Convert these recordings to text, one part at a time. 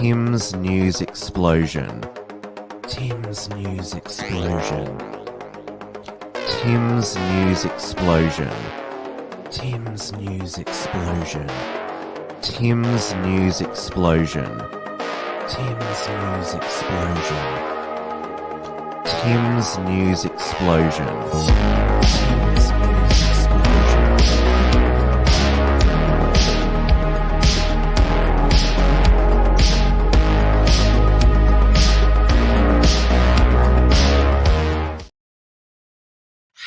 Tim's News Explosion. Tim's News Explosion. Tim's News Explosion. Tim's News Explosion. Tim's News Explosion. Tim's News Explosion. Tim's News Explosion. Tim's News Explosion.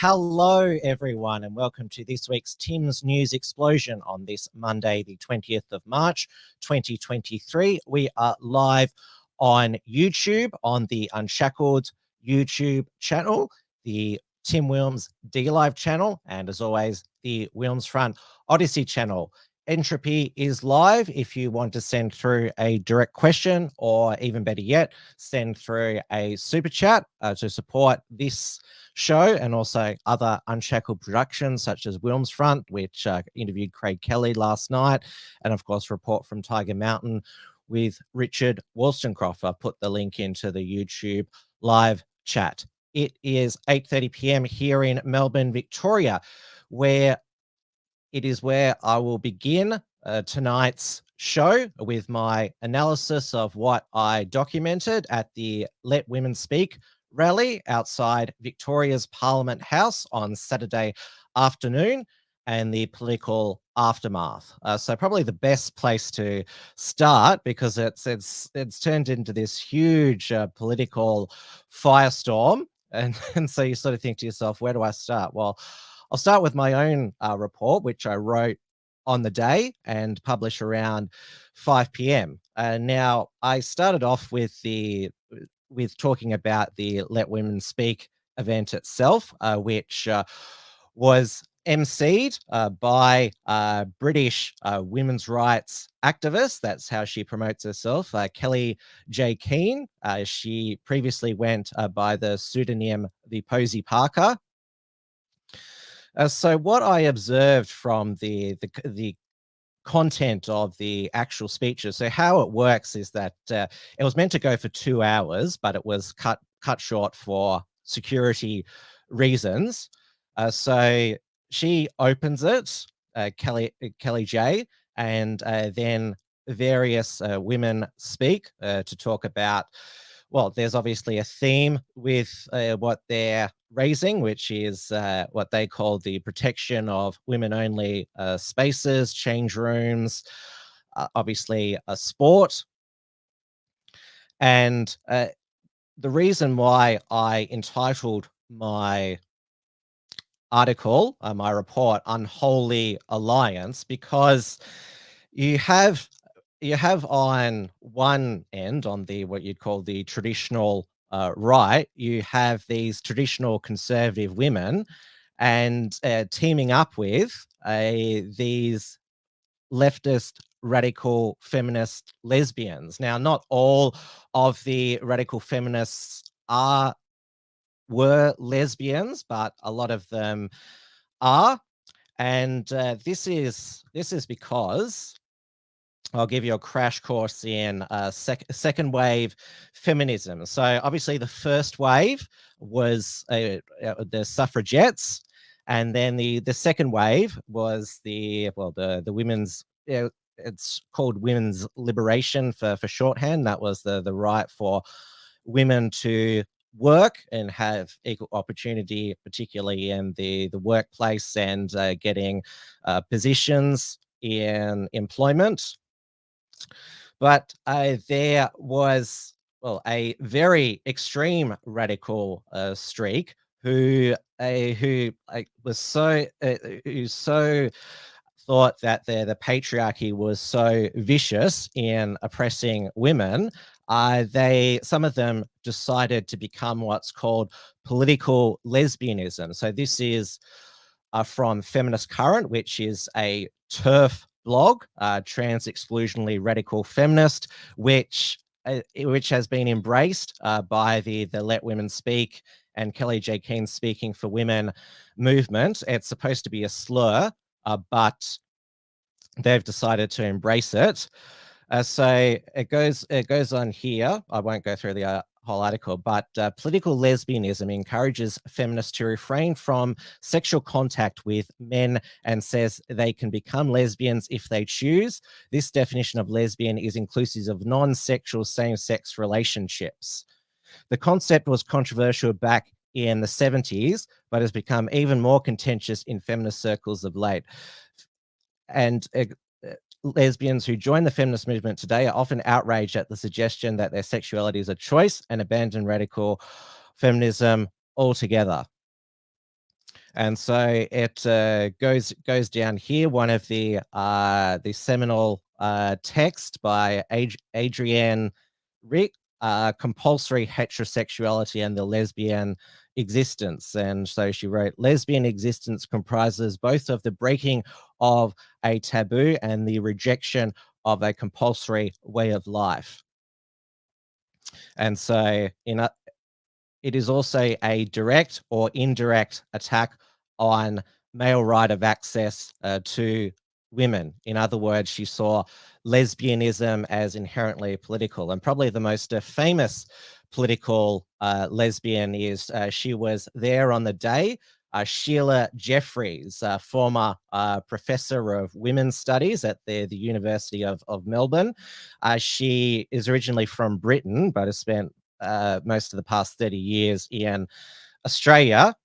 Hello, everyone, and welcome to this week's Tim's News Explosion on this Monday, the 20th of March, 2023. We are live on YouTube, on the Unshackled YouTube channel, the Tim Wilms D-Live channel, and as always, the Wilms Front Odyssey channel. Entropy is live if you want to send through a direct question, or even better yet, send through a super chat to support this show and also other Unshackled productions such as Wilms Front, which interviewed Craig Kelly last night, and of course Report from Tiger Mountain with Richard Wollstonecroft. I've put the link into the YouTube live chat. It is 8:30 p.m. here in Melbourne, Victoria, where I will begin tonight's show with my analysis of what I documented at the Let Women Speak rally outside Victoria's Parliament House on Saturday afternoon and the political aftermath. So probably the best place to start, because it's turned into this huge political firestorm, and so you sort of think to yourself, where do I start? Well, I'll start with my own report, which I wrote on the day and published around 5 p.m. Now, I started off with talking about the Let Women Speak event itself, which was emceed by British women's rights activist. That's how she promotes herself, Kellie-Jay. She previously went by the pseudonym the Posy Parker. So what I observed from the content of the actual speeches, so how it works is that it was meant to go for 2 hours, but it was cut short for security reasons. So she opens it, Kellie-Jay, and then various women speak to talk about, well, there's obviously a theme with what they're raising, which is what they call the protection of women-only spaces, change rooms, obviously a sport. And the reason why I entitled my article, my report, Unholy Alliance, because you have on one end, on the what you'd call the traditional right, you have these traditional conservative women and teaming up with these leftist radical feminist lesbians. Now, not all of the radical feminists were lesbians, but a lot of them are, and this is because I'll give you a crash course in second wave feminism. So obviously the first wave was the suffragettes, and then the second wave was the women's, it's called women's liberation for shorthand. That was the right for women to work and have equal opportunity, particularly in the workplace, and getting positions in employment. But there was, well, a very extreme radical streak who so thought that the patriarchy was so vicious in oppressing women. Some of them decided to become what's called political lesbianism. So this is from Feminist Current, which is a TERF blog, trans-exclusionary radical feminist, which has been embraced by the Let Women Speak and Kellie-Jay Speaking for Women movement. It's supposed to be a slur, but they've decided to embrace it. So it goes on here. I won't go through the whole article, but political lesbianism encourages feminists to refrain from sexual contact with men and says they can become lesbians if they choose. This definition of lesbian is inclusive of non-sexual same-sex relationships. The concept was controversial back in the 70s, but has become even more contentious in feminist circles of late. And lesbians who join the feminist movement today are often outraged at the suggestion that their sexuality is a choice and abandon radical feminism altogether. And so it goes down here. One of the seminal text by Adrienne Rick, compulsory heterosexuality and the lesbian existence. And so she wrote, lesbian existence comprises both of the breaking of a taboo and the rejection of a compulsory way of life. And so it is also a direct or indirect attack on male right of access to women. In other words, she saw lesbianism as inherently political. And probably the most famous political lesbian is she was there on the day. Shelia Jeffries, former professor of women's studies at the University of Melbourne. She is originally from Britain, but has spent most of the past 30 years in Australia.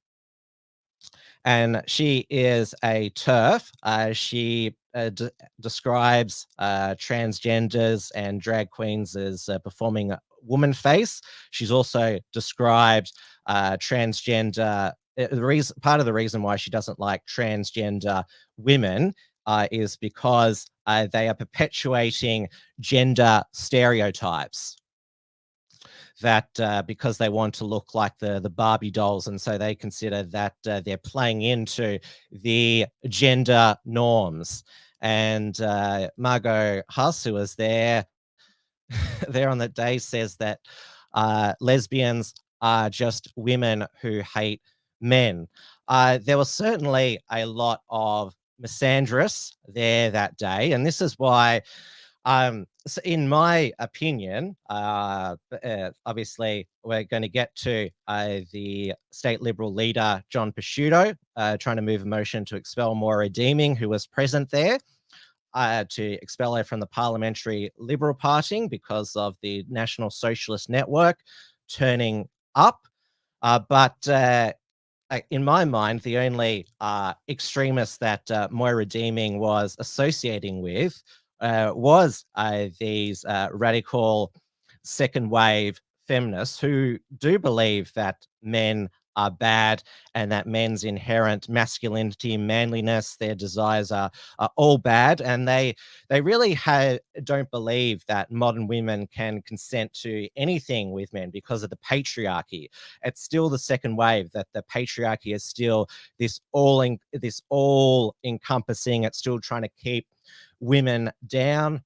And she is a TERF. She describes transgenders and drag queens as performing woman face. She's also described transgender. Part of the reason why she doesn't like transgender women is because they are perpetuating gender stereotypes. That because they want to look like the Barbie dolls, and so they consider that they're playing into the gender norms. And Margot Huss, who was there on that day, says that lesbians are just women who hate men. There was certainly a lot of misandrous there that day, and this is why so in my opinion, obviously we're going to get to the state Liberal leader, John Pesciuto, trying to move a motion to expel Moira Deeming, who was present there, to expel her from the Parliamentary Liberal Party because of the National Socialist Network turning up. But in my mind, the only extremist that Moira Deeming was associating with was these radical second wave feminists who do believe that men are bad and that men's inherent masculinity, manliness, their desires are all bad. And they really don't believe that modern women can consent to anything with men because of the patriarchy. It's still the second wave, that the patriarchy is still this all encompassing. It's still trying to keep women down.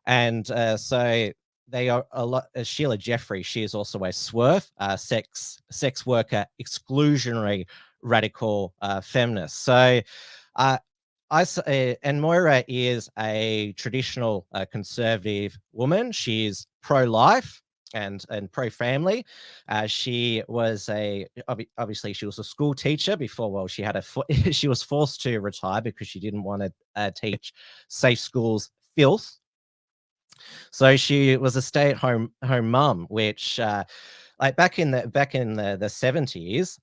And so they are a lot. Shelia Jeffries, she is also a SWERF, sex worker exclusionary radical feminist. So and Moira is a traditional conservative woman. She's pro-life and pro-family. She was obviously she was a school teacher before. Well, she had she was forced to retire because she didn't want to teach safe schools filth. So she was a stay-at-home mum, which like back in the 70s,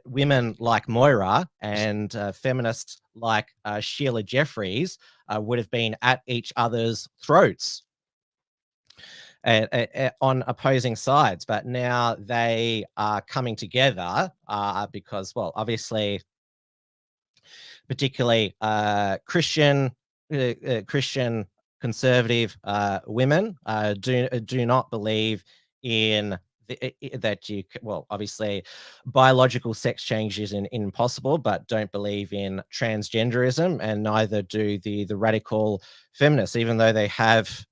women like Moira and feminists like Shelia Jeffries would have been at each other's throats on opposing sides. But now they are coming together because, well, obviously, particularly Christian conservative women do not believe in that well, obviously biological sex change is impossible, but don't believe in transgenderism, and neither do the radical feminists, even though they have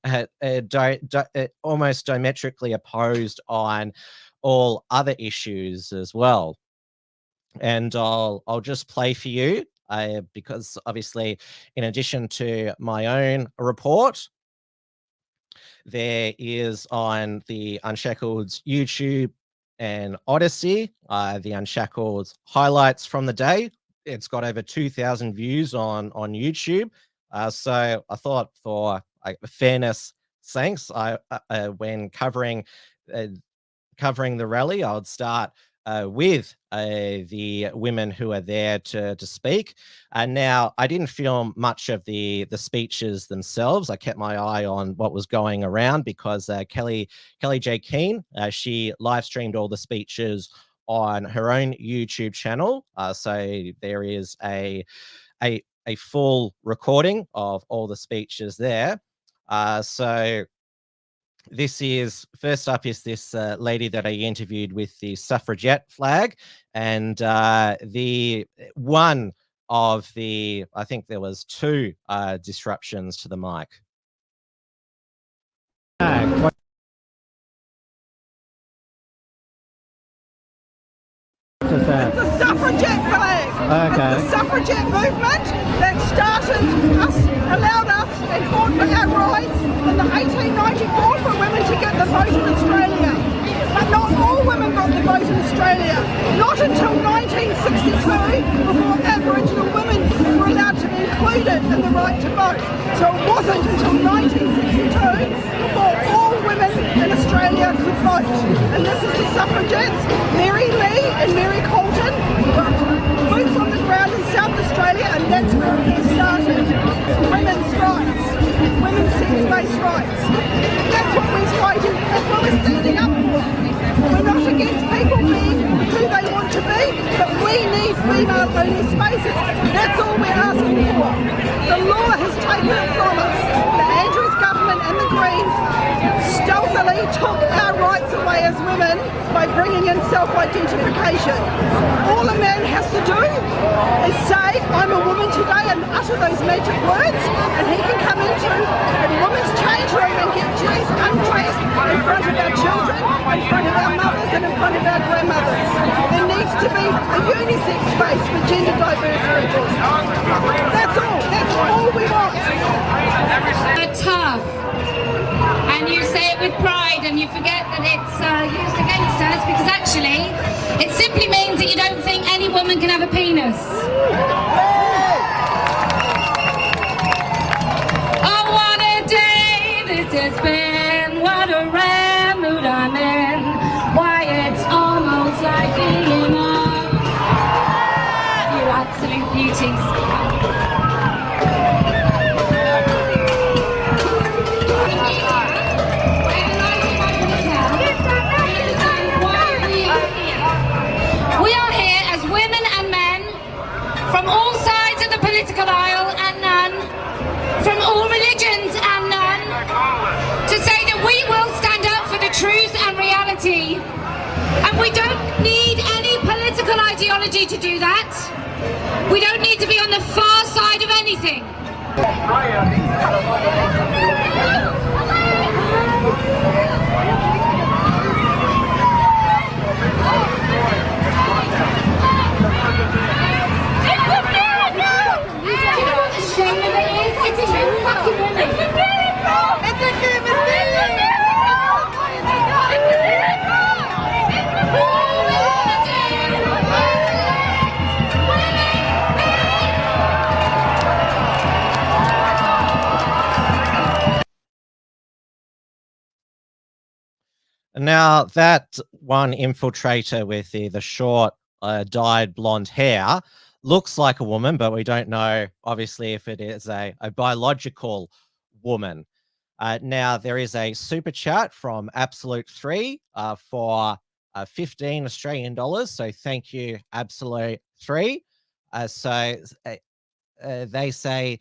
almost diametrically opposed on all other issues as well. And I'll just play for you because obviously, in addition to my own report, there is on the Unshacked's YouTube and Odyssey, the Unshacked's highlights from the day. It's got over 2,000 views on YouTube. So I thought for fairness sakes, when covering the rally, I would start with the women who are there to speak. And now I didn't film much of the speeches themselves. I kept my eye on what was going around because Kellie-Jay Keen, she live streamed all the speeches on her own YouTube channel. So there is a full recording of all the speeches there. So this is, first up is this lady that I interviewed with the suffragette flag, and the one of the, I think there was two disruptions to the mic. It's the suffragette flag. Okay. It's the suffragette movement that started us, allowed us, and fought for our rights in the 1894 for women to get the vote in Australia. But not all women got the vote in Australia. Not until 1962, before Aboriginal women were allowed to be included in the right to vote. So it wasn't until 1962 before all women in Australia could vote. And this is the suffragettes, Mary Lee and Mary Carlton, boots on the ground in South Australia, and that's where it started. Women's rights, women's sex-based rights. That's what we're fighting, that's what we're standing up for. We're not against people being who they want to be, but we need female-only spaces. That's all we're asking for. The law has taken it from us. The Andrews government and the Greens stealthily took our rights away as women by bringing in self-identification. All a man has to do is say, I'm a woman today, and utter those magic words, and he can come into a woman's change room and get dressed, undressed, in front of our children, in front of our mothers, and in front of our grandmothers. There needs to be a unisex space for gender diverse people. That's all we want. Tough. And you say it with pride, and you forget that it's used against us, because actually it simply means that you don't think any woman can have a penis. Oh, what a day this has been, what a rare mood I'm in, why it's almost like being up. You absolute beauties. From all sides of the political aisle and none, from all religions and none, to say that we will stand up for the truth and reality. And we don't need any political ideology to do that. We don't need to be on the far side of anything. Now, that one infiltrator with the short, dyed blonde hair looks like a woman, but we don't know, obviously, if it is a biological woman. Now, there is a super chat from Absolute 3 for 15 Australian dollars. So thank you, Absolute 3. They say,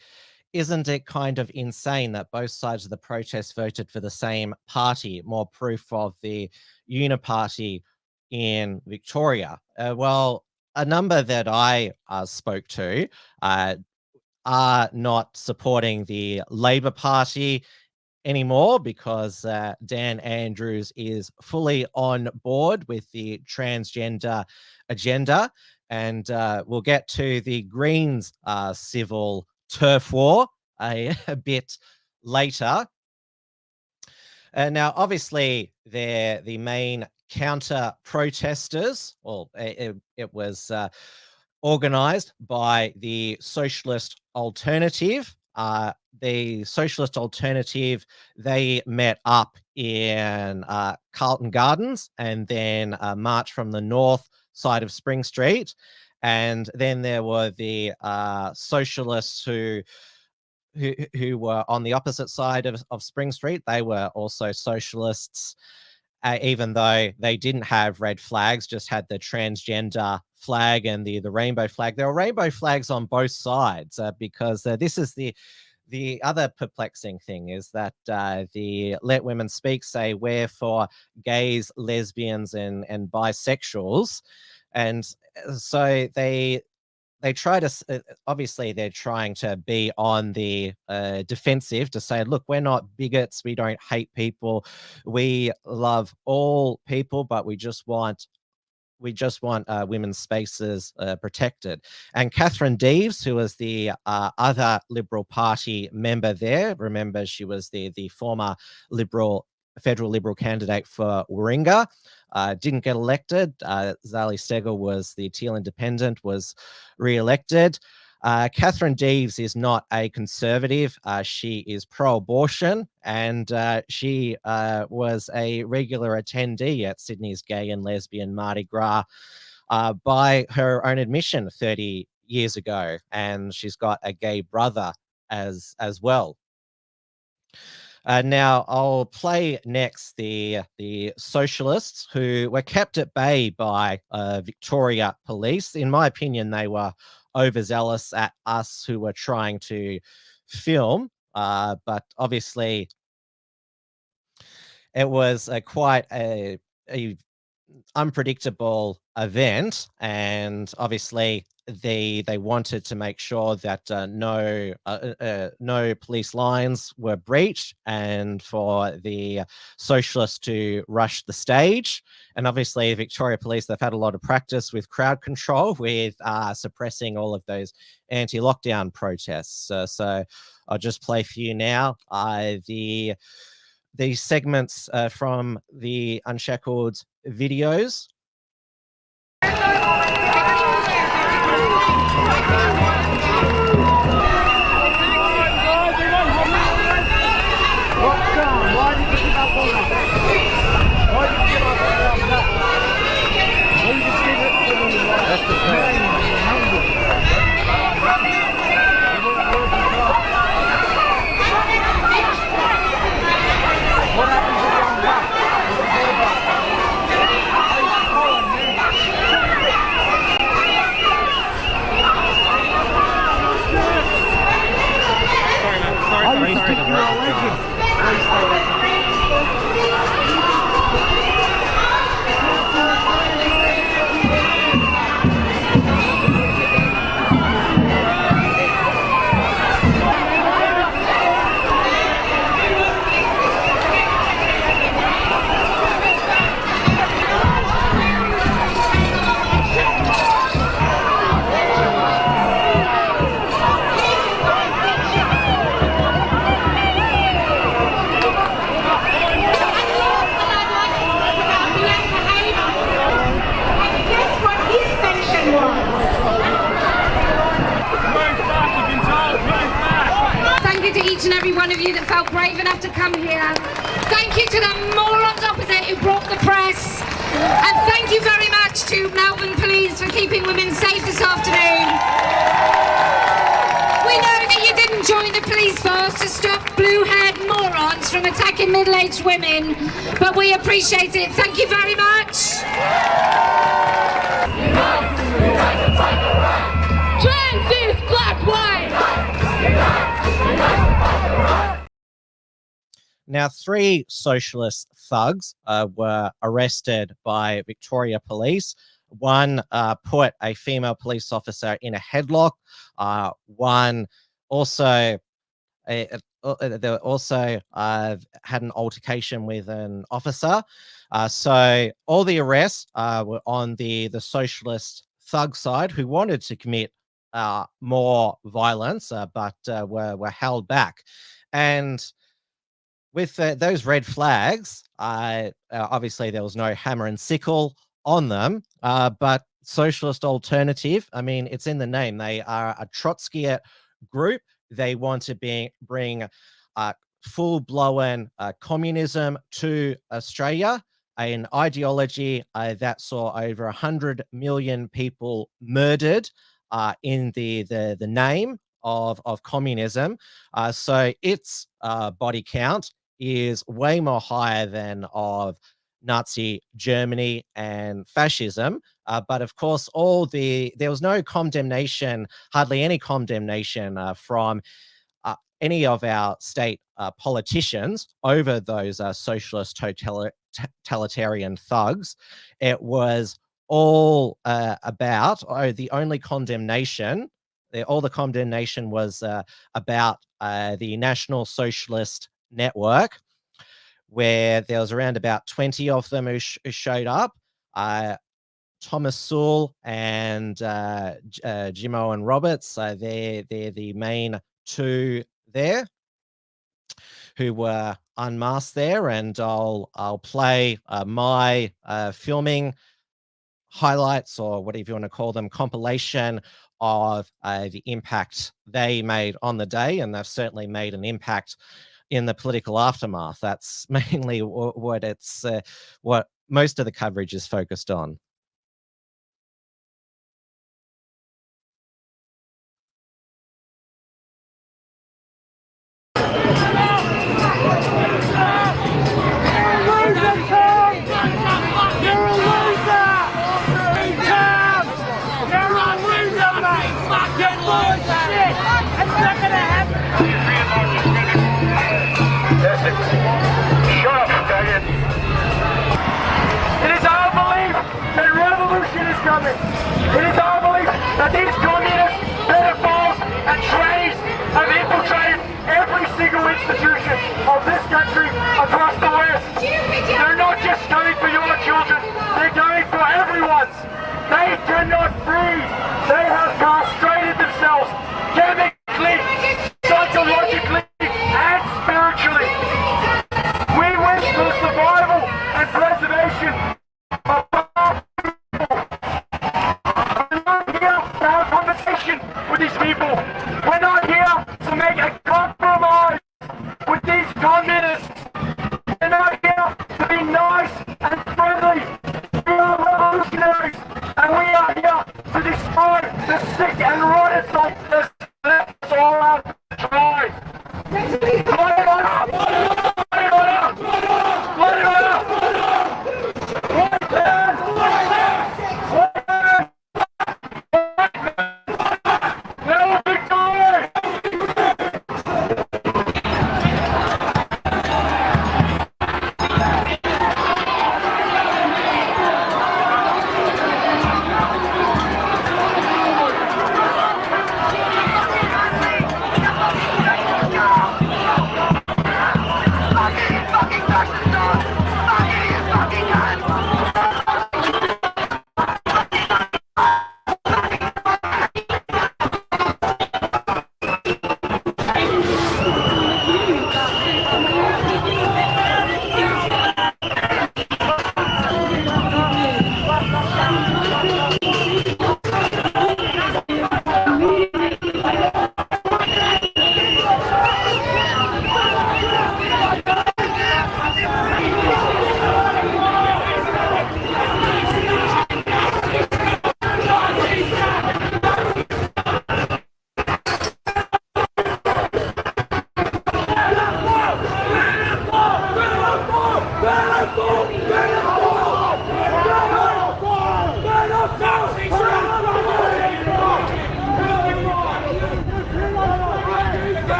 isn't it kind of insane that both sides of the protest voted for the same party? More proof of the uniparty in Victoria. Well, a number that I spoke to are not supporting the Labor Party anymore because Dan Andrews is fully on board with the transgender agenda. And we'll get to the Greens civil turf war a bit later. Now, obviously, they're the main counter protesters. Well, it was organised by the Socialist Alternative. The Socialist Alternative, they met up in Carlton Gardens and then marched from the north side of Spring Street. And then there were the socialists who were on the opposite side of Spring Street. They were also socialists, even though they didn't have red flags, just had the transgender flag and the rainbow flag. There were rainbow flags on both sides because this is the other perplexing thing is that the Let Women Speak say we're for gays, lesbians, and bisexuals. And so they try to, obviously they're trying to be on the defensive to say, look, we're not bigots, we don't hate people, we love all people, but we just want women's spaces protected. And Catherine Deves, who was the other Liberal Party member there, remember she was the former federal Liberal candidate for Warringah, didn't get elected. Zali Steggall was the Teal Independent, was re-elected. Catherine Deves is not a conservative. She is pro-abortion, and she was a regular attendee at Sydney's Gay and Lesbian Mardi Gras by her own admission 30 years ago, and she's got a gay brother as well. Now, I'll play next the socialists who were kept at bay by Victoria Police. In my opinion, they were overzealous at us who were trying to film, but obviously it was quite a unpredictable event, and obviously they wanted to make sure that no police lines were breached, and for the socialists to rush the stage. And obviously Victoria Police, they've had a lot of practice with crowd control, with suppressing all of those anti-lockdown protests. So I'll just play for you now the segments from the Unshackled videos. And every one of you that felt brave enough to come here. Thank you to the morons opposite who brought the press. And thank you very much to Melbourne Police for keeping women safe this afternoon. We know that you didn't join the police force to stop blue-haired morons from attacking middle-aged women, but we appreciate it. Thank you very much. Trans is black, white. Now, 3 socialist thugs were arrested by Victoria Police. One put a female police officer in a headlock. One also had an altercation with an officer. So all the arrests were on the socialist thug side who wanted to commit more violence, but were held back. And with those red flags, obviously there was no hammer and sickle on them, but Socialist Alternative, I mean, it's in the name. They are a Trotskyite group. They want to bring full-blown communism to Australia, an ideology that saw over 100 million people murdered in the name of communism. So its body count is way more higher than of Nazi Germany and fascism. But of course, there was no condemnation, hardly any condemnation from any of our state politicians over those socialist totalitarian thugs. It was all about, the only condemnation, all the condemnation was about the National Socialist Network, where there was around about 20 of them who showed up. Thomas Sewell and Jimmo and Roberts, they're the main two there who were unmasked there, and I'll play my filming highlights, or whatever you want to call them, compilation of the impact they made on the day, and they've certainly made an impact in the political aftermath. That's mainly what most of the coverage is focused on. It is our belief that these communists, pedophiles and trannies have infiltrated every single institution of this country across the West. They're not just going for your children, they're going for everyone's. They cannot breathe. They have castrated themselves chemically, psychologically and spiritually. We wish for the survival and preservation of with these people. We're not here to make a compromise with these communists.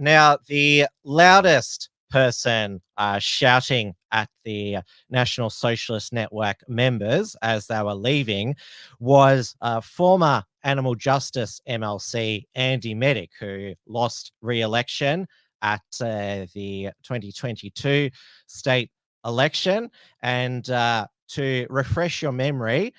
Now, the loudest person shouting at the National Socialist Network members as they were leaving was former Animal Justice MLC Andy Medic, who lost re-election at the 2022 state election. And to refresh your memory,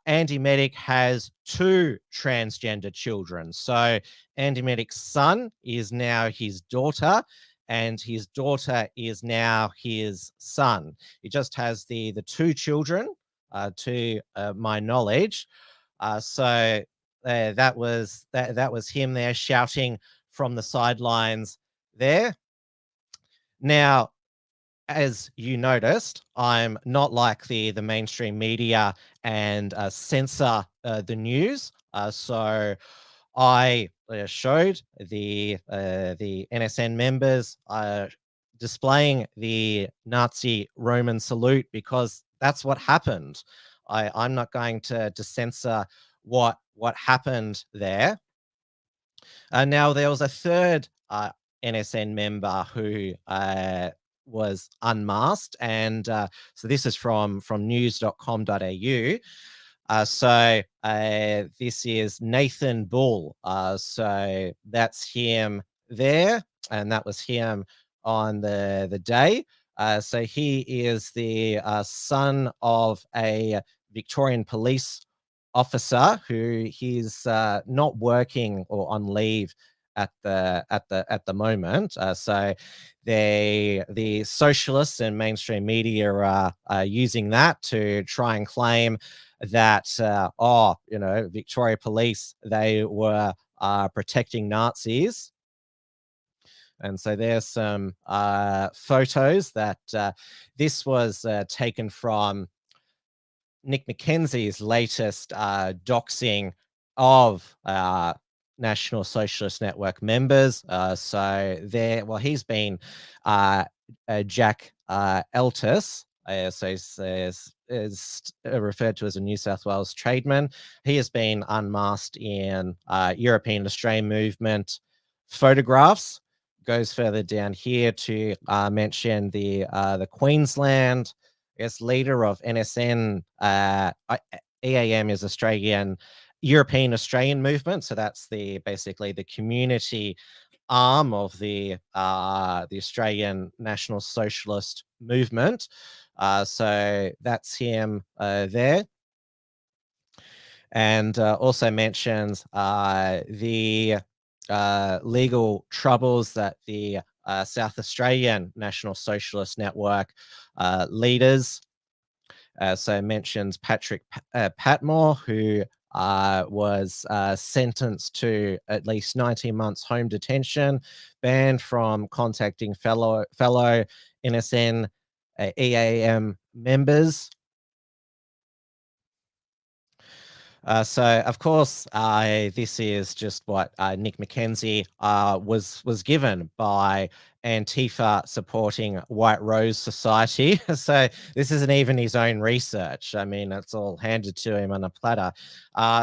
Andy Medic has 2 transgender children. So Andy Medic's son is now his daughter, and his daughter is now his son. He just has the 2 children, to my knowledge. So that was him there shouting from the sidelines there. Now, as you noticed, I'm not like the mainstream media and censor the news. So I showed the NSN members displaying the Nazi Roman salute because that's what happened. I'm not going to censor what happened there. Now, there was a third NSN member who was unmasked, and so this is from news.com.au. So this is Nathan Bull. So that's him there, and that was him on the day. So he is the son of a Victorian police officer who he's not working or on leave at the moment. So the socialists and mainstream media are using that to try and claim that Victoria Police, they were protecting Nazis. And so there's some photos that this was taken from Nick Mackenzie's latest doxing of National Socialist Network members. So there, well, he's been Jack Eltis, so is referred to as a New South Wales tradesman. He has been unmasked in European Australian movement photographs. Goes further down here to mention the Queensland, I guess, leader of NSN. EAM is European Australian movement, so that's basically the community arm of the Australian National Socialist movement. So that's him there. And also mentions the legal troubles that the South Australian National Socialist Network leaders. So mentions Patrick Patmore, who was sentenced to at least 19 months home detention, banned from contacting fellow NSN EAM members. So, of course, this is just what Nick Mackenzie was given by Antifa supporting White Rose Society. So this isn't even his own research. I mean, it's all handed to him on a platter.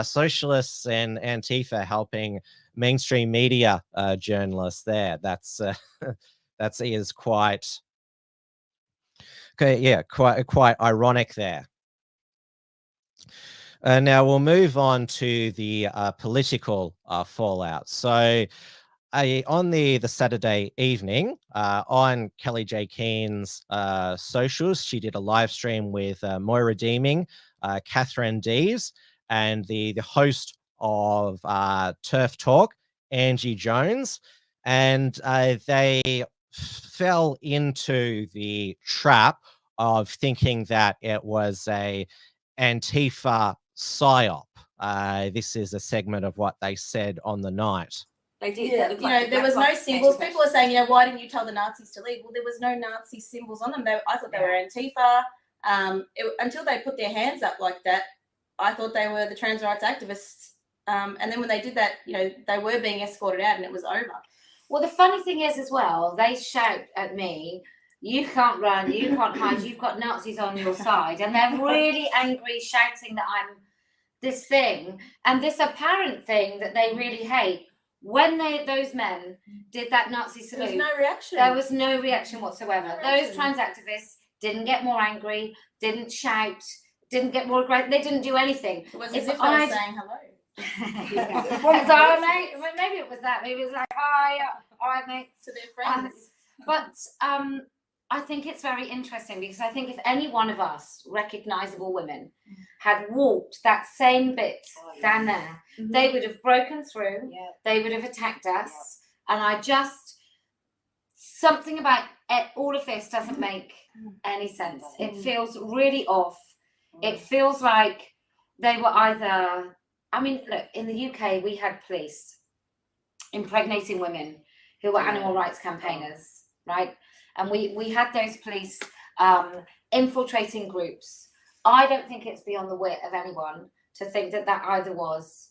Socialists and Antifa helping mainstream media journalists there. That's is quite okay. Yeah, quite ironic there. Now we'll move on to the political fallout. So on the Saturday evening, on Kellie-Jay Keen's socials, she did a live stream with Moira Deeming, Catherine Dees, and the host of Turf Talk, Angie Jones. And they fell into the trap of thinking that it was a Antifa psyop. This is a segment of what they said on the night. They did. Yeah, there was no symbols. People were saying, why didn't you tell the Nazis to leave? Well, there was no Nazi symbols on them. I thought they were Antifa. Until they put their hands up like that, I thought they were the trans rights activists. And then when they did that, they were being escorted out and it was over. Well, the funny thing is as well, they shout at me, you can't run, you can't hide, you've got Nazis on your side. And they're really angry, shouting that I'm this thing. And this apparent thing that they really hate when those men did that Nazi There was salute, no reaction. there was no reaction whatsoever. No Those reaction. trans activists didn't get more angry, didn't shout, didn't get more aggressive. They didn't do anything. It was If as if they were saying hello. Maybe it was that. Maybe it was like, hi, all right, mate. To their friends. But I think it's very interesting because I think if any one of us, recognizable women, had walked that same bit down there, they would have broken through. Yeah. They would have attacked us. And I just, something about all of this doesn't make any sense. It feels really off. It feels like they were either, I mean, look, in the UK, we had police impregnating women who were animal rights campaigners, right? And we had those police infiltrating groups. I don't think it's beyond the wit of anyone to think that that either was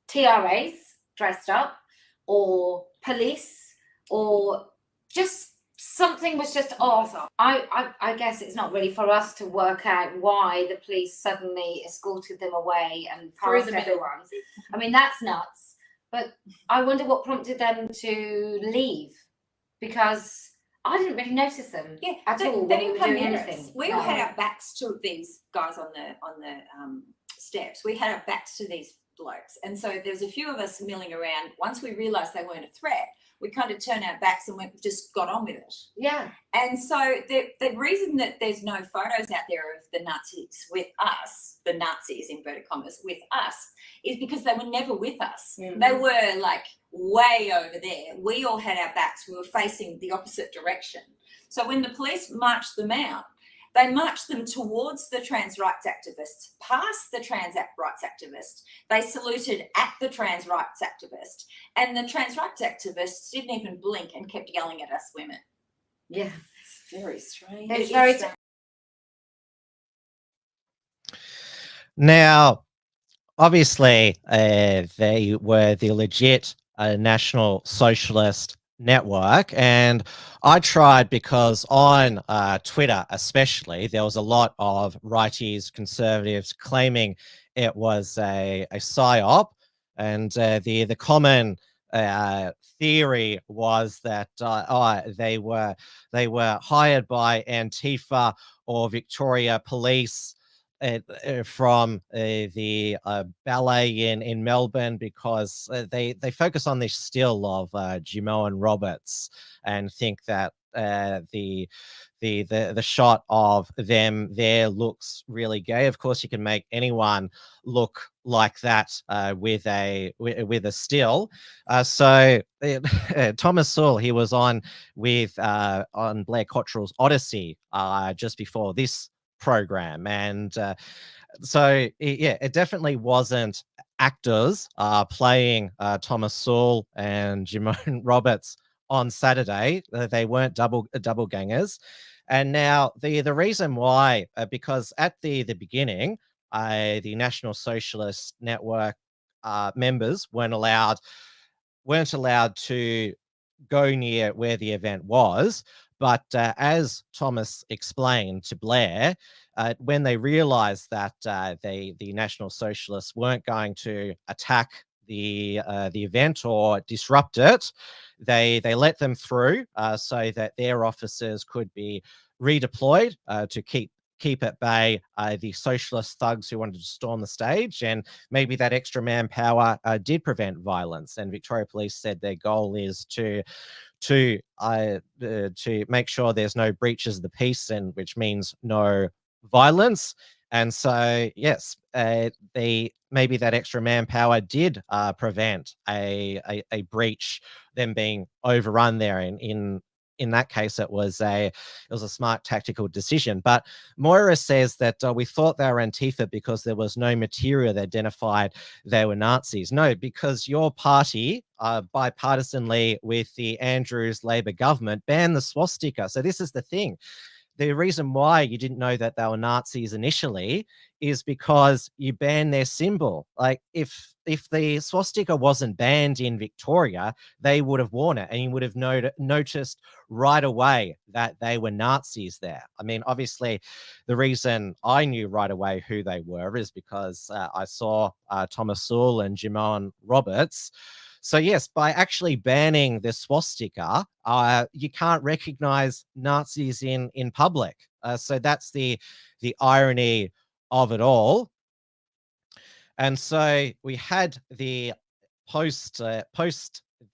TRAs dressed up, or police, or just something was just off. I guess it's not really for us to work out why the police suddenly escorted them away and passed everyone. I mean, that's nuts. But I wonder what prompted them to leave, because I didn't really notice them at all. They didn't come doing near anything. us. We all had our backs to these guys on the steps. We had our backs to these blokes, and so there was a few of us milling around. Once we realised they weren't a threat, we kind of turned our backs and just got on with it. Yeah. And so the reason that there's no photos out there of the Nazis with us, the Nazis inverted commas with us, is because they were never with us. They were like way over there. We all had our backs. We were facing the opposite direction. So when the police marched them out, they marched them towards the trans rights activists, past the trans rights activist. They saluted at the trans rights activist. And the trans rights activists didn't even blink and kept yelling at us women. Yeah. It's very strange. It's very strange. Now, obviously, they were the legit National Socialist Network, and I tried because on Twitter especially there was a lot of righties, conservatives claiming it was a psyop, and the common theory was that they were hired by Antifa or Victoria Police from the ballet in Melbourne, because they focus on this still of Jimohan Roberts and think that the shot of them there looks really gay. Of course, you can make anyone look like that with a still. So Thomas Sewell, he was on Blair Cottrell's Odyssey just before this program, and so it definitely wasn't actors playing Thomas Sewell and Jimohan Roberts on Saturday. They weren't double gangers. And now the reason why, because at the beginning, the National Socialist Network members weren't allowed to go near where the event was. But as Thomas explained to Blair, when they realised that the National Socialists weren't going to attack the event or disrupt it, they let them through so that their officers could be redeployed to keep at bay the socialist thugs who wanted to storm the stage, and maybe that extra manpower did prevent violence. And Victoria Police said their goal is to make sure there's no breaches of the peace, and which means no violence. And so yes, maybe that extra manpower did prevent a breach, them being overrun there. In that case, it was a smart tactical decision. But Moira says that we thought they were Antifa because there was no material that identified they were Nazis. No, because your party, bipartisanly with the Andrews Labor government, banned the swastika. So this is the thing. The reason why you didn't know that they were Nazis initially is because you banned their symbol. Like if the swastika wasn't banned in Victoria, they would have worn it, and you would have noticed right away that they were Nazis there. I mean, obviously, the reason I knew right away who they were is because I saw Thomas Sewell and Jimohan Roberts So yes, by actually banning the swastika, you can't recognize Nazis in public. So that's the irony of it all. And so we had the post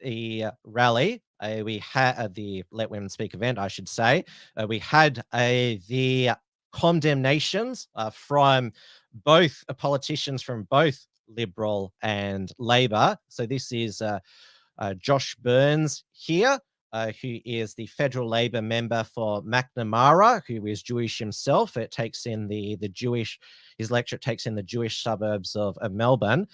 the rally, we had the Let Women Speak event, I should say. We had the condemnations from both politicians from both Liberal and Labor. So this is Josh Burns here, who is the federal Labor member for McNamara, who is Jewish himself. It takes in the Jewish, his electorate takes in the Jewish suburbs of Melbourne.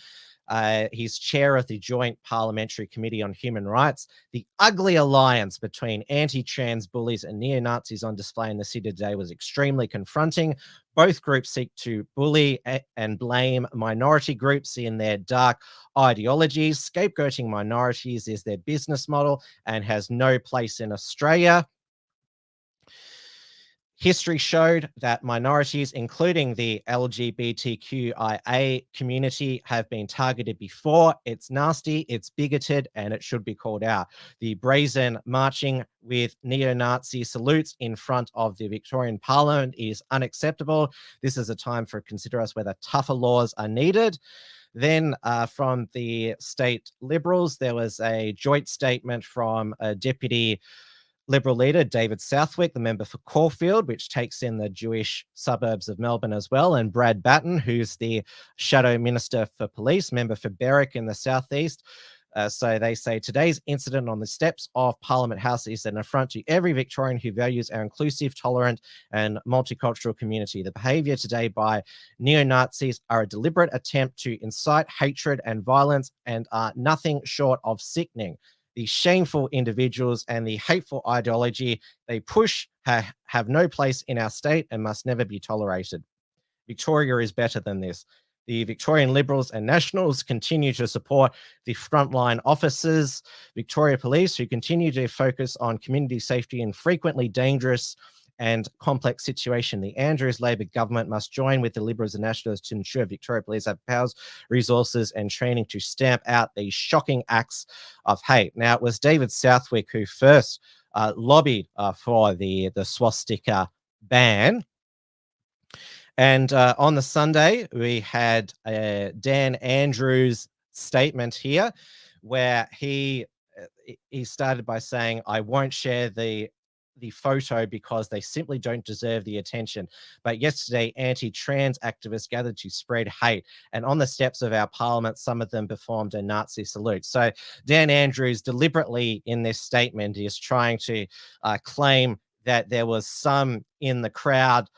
He's chair of the Joint Parliamentary Committee on Human Rights. The ugly alliance between anti-trans bullies and neo-Nazis on display in the city today was extremely confronting. Both groups seek to bully and blame minority groups in their dark ideologies. Scapegoating minorities is their business model and has no place in Australia. History showed that minorities, including the LGBTQIA community, have been targeted before. It's nasty, it's bigoted, and it should be called out. The brazen marching with neo-Nazi salutes in front of the Victorian Parliament is unacceptable. This is a time for consider us whether tougher laws are needed. Then from the state Liberals, there was a joint statement from a Deputy Liberal leader, David Southwick, the member for Caulfield, which takes in the Jewish suburbs of Melbourne as well, and Brad Batten, who's the Shadow Minister for Police, member for Berwick in the southeast. So they say today's incident on the steps of Parliament House is an affront to every Victorian who values our inclusive, tolerant and multicultural community. The behaviour today by neo-Nazis are a deliberate attempt to incite hatred and violence and are nothing short of sickening. The shameful individuals and the hateful ideology they push have no place in our state and must never be tolerated. Victoria is better than this. The Victorian Liberals and Nationals continue to support the frontline officers, Victoria Police, who continue to focus on community safety in frequently dangerous and complex situation. The Andrews Labor government must join with the Liberals and Nationals to ensure Victoria Police have powers, resources and training to stamp out these shocking acts of hate. Now, it was David Southwick who first lobbied for the swastika ban. And on the Sunday, we had Dan Andrews' statement here, where he started by saying, I won't share the photo because they simply don't deserve the attention. But yesterday, anti-trans activists gathered to spread hate. And on the steps of our parliament, some of them performed a Nazi salute. So Dan Andrews deliberately in this statement is trying to claim that there was some in the crowd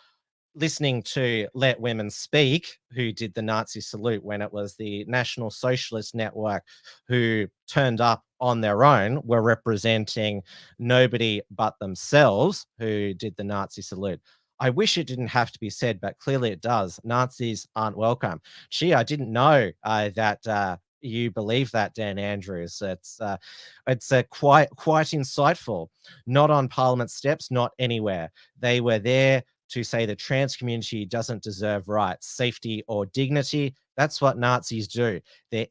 listening to Let Women Speak who did the Nazi salute when it was the National Socialist Network who turned up on their own, were representing nobody but themselves who did the Nazi salute. I wish it didn't have to be said, but clearly it does. Nazis aren't welcome. Gee, I didn't know that you believe that, Dan Andrews. It's quite insightful. Not on Parliament steps, not anywhere. They were there to say the trans community doesn't deserve rights, safety, or dignity. That's what Nazis do. Their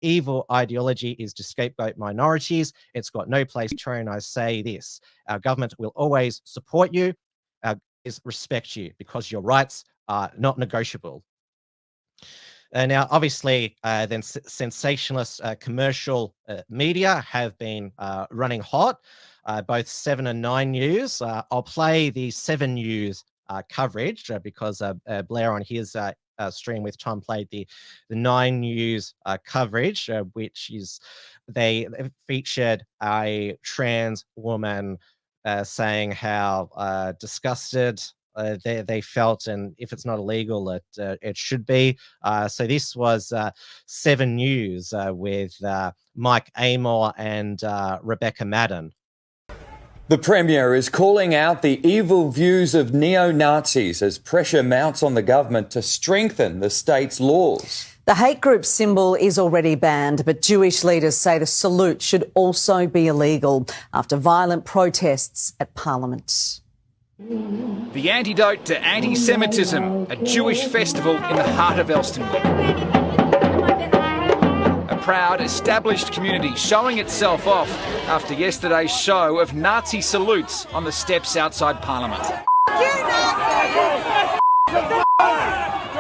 evil ideology is to scapegoat minorities. It's got no place. And I say this, our government will always support you, respect you, because your rights are not negotiable. Now, obviously, then sensationalist commercial media have been running hot, both 7 and 9 News. I'll play the 7 News coverage because Blair on his stream with Tom played the 9 News coverage, which is they featured a trans woman saying how disgusted they felt, and if it's not illegal, it should be. So this was 7 News with Mike Amor and Rebecca Madden. The Premier is calling out the evil views of neo-Nazis as pressure mounts on the government to strengthen the state's laws. The hate group symbol is already banned, but Jewish leaders say the salute should also be illegal after violent protests at Parliament. The antidote to anti-Semitism, a Jewish festival in the heart of Elstonwood. A proud, established community showing itself off after yesterday's show of Nazi salutes on the steps outside Parliament.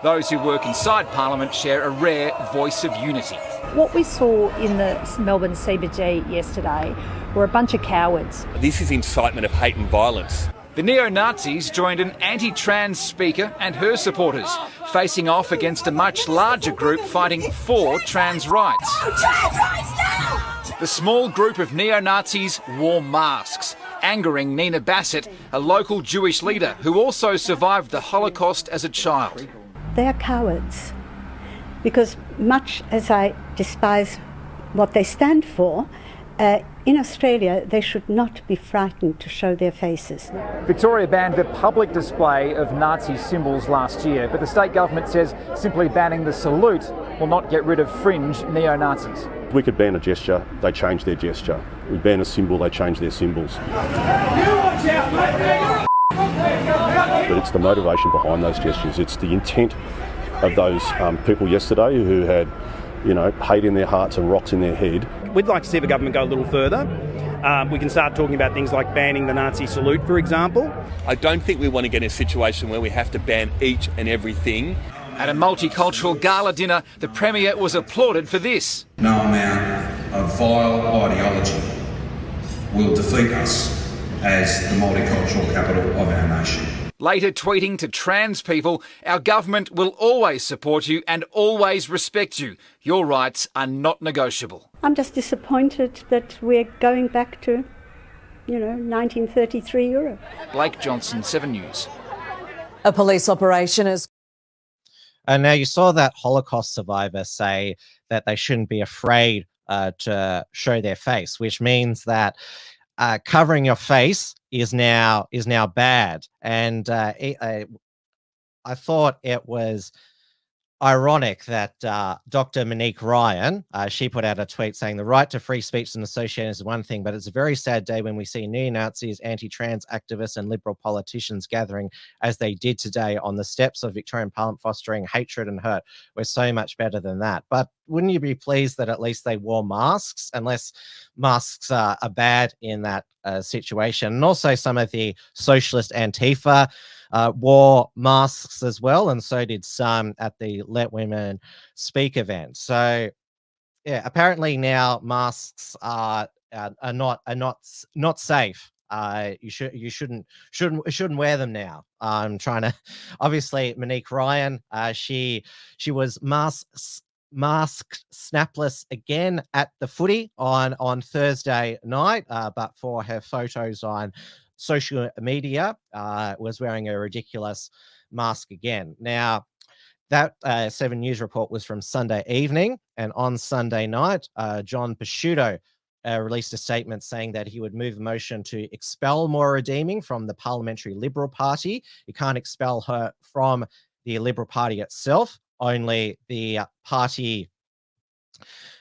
Those who work inside Parliament share a rare voice of unity. What we saw in the Melbourne CBD yesterday were a bunch of cowards. This is incitement of hate and violence. The neo-Nazis joined an anti-trans speaker and her supporters, facing off against a much larger group fighting for trans rights. The small group of neo-Nazis wore masks, angering Nina Bassett, a local Jewish leader who also survived the Holocaust as a child. They are cowards, because much as I despise what they stand for, in Australia they should not be frightened to show their faces. Victoria banned the public display of Nazi symbols last year, but the state government says simply banning the salute will not get rid of fringe neo-Nazis. We could ban a gesture, they change their gesture. We ban a symbol, they change their symbols. But it's the motivation behind those gestures. It's the intent of those people yesterday who had, hate in their hearts and rocks in their head. We'd like to see the government go a little further. We can start talking about things like banning the Nazi salute, for example. I don't think we want to get in a situation where we have to ban each and everything. At a multicultural gala dinner, the Premier was applauded for this. No amount of vile ideology will defeat us as the multicultural capital of our nation. Later tweeting to trans people, our government will always support you and always respect you. Your rights are not negotiable. I'm just disappointed that we're going back to, 1933 Europe. Blake Johnson, 7 News. A police operation is... And now you saw that Holocaust survivor say that they shouldn't be afraid to show their face, which means that covering your face is now bad. And I thought it was ironic that Dr. Monique Ryan, she put out a tweet saying the right to free speech and association is one thing, but it's a very sad day when we see neo-Nazis, anti-trans activists and liberal politicians gathering as they did today on the steps of Victorian Parliament, fostering hatred and hurt. We're so much better than that. But wouldn't you be pleased that at least they wore masks, unless masks are bad in that situation? And also some of the Socialist Antifa wore masks as well, and so did some at the Let Women Speak event. So yeah, apparently now masks are not safe. You shouldn't wear them now. I'm trying to, obviously Monique Ryan, she was masked snapless again at the footy on Thursday night, but for her photos on social media was wearing a ridiculous mask again. Now, that 7 News report was from Sunday evening, and on Sunday night, John Pesciuto released a statement saying that he would move a motion to expel Maura Deeming from the Parliamentary Liberal Party. You can't expel her from the Liberal Party itself, only the party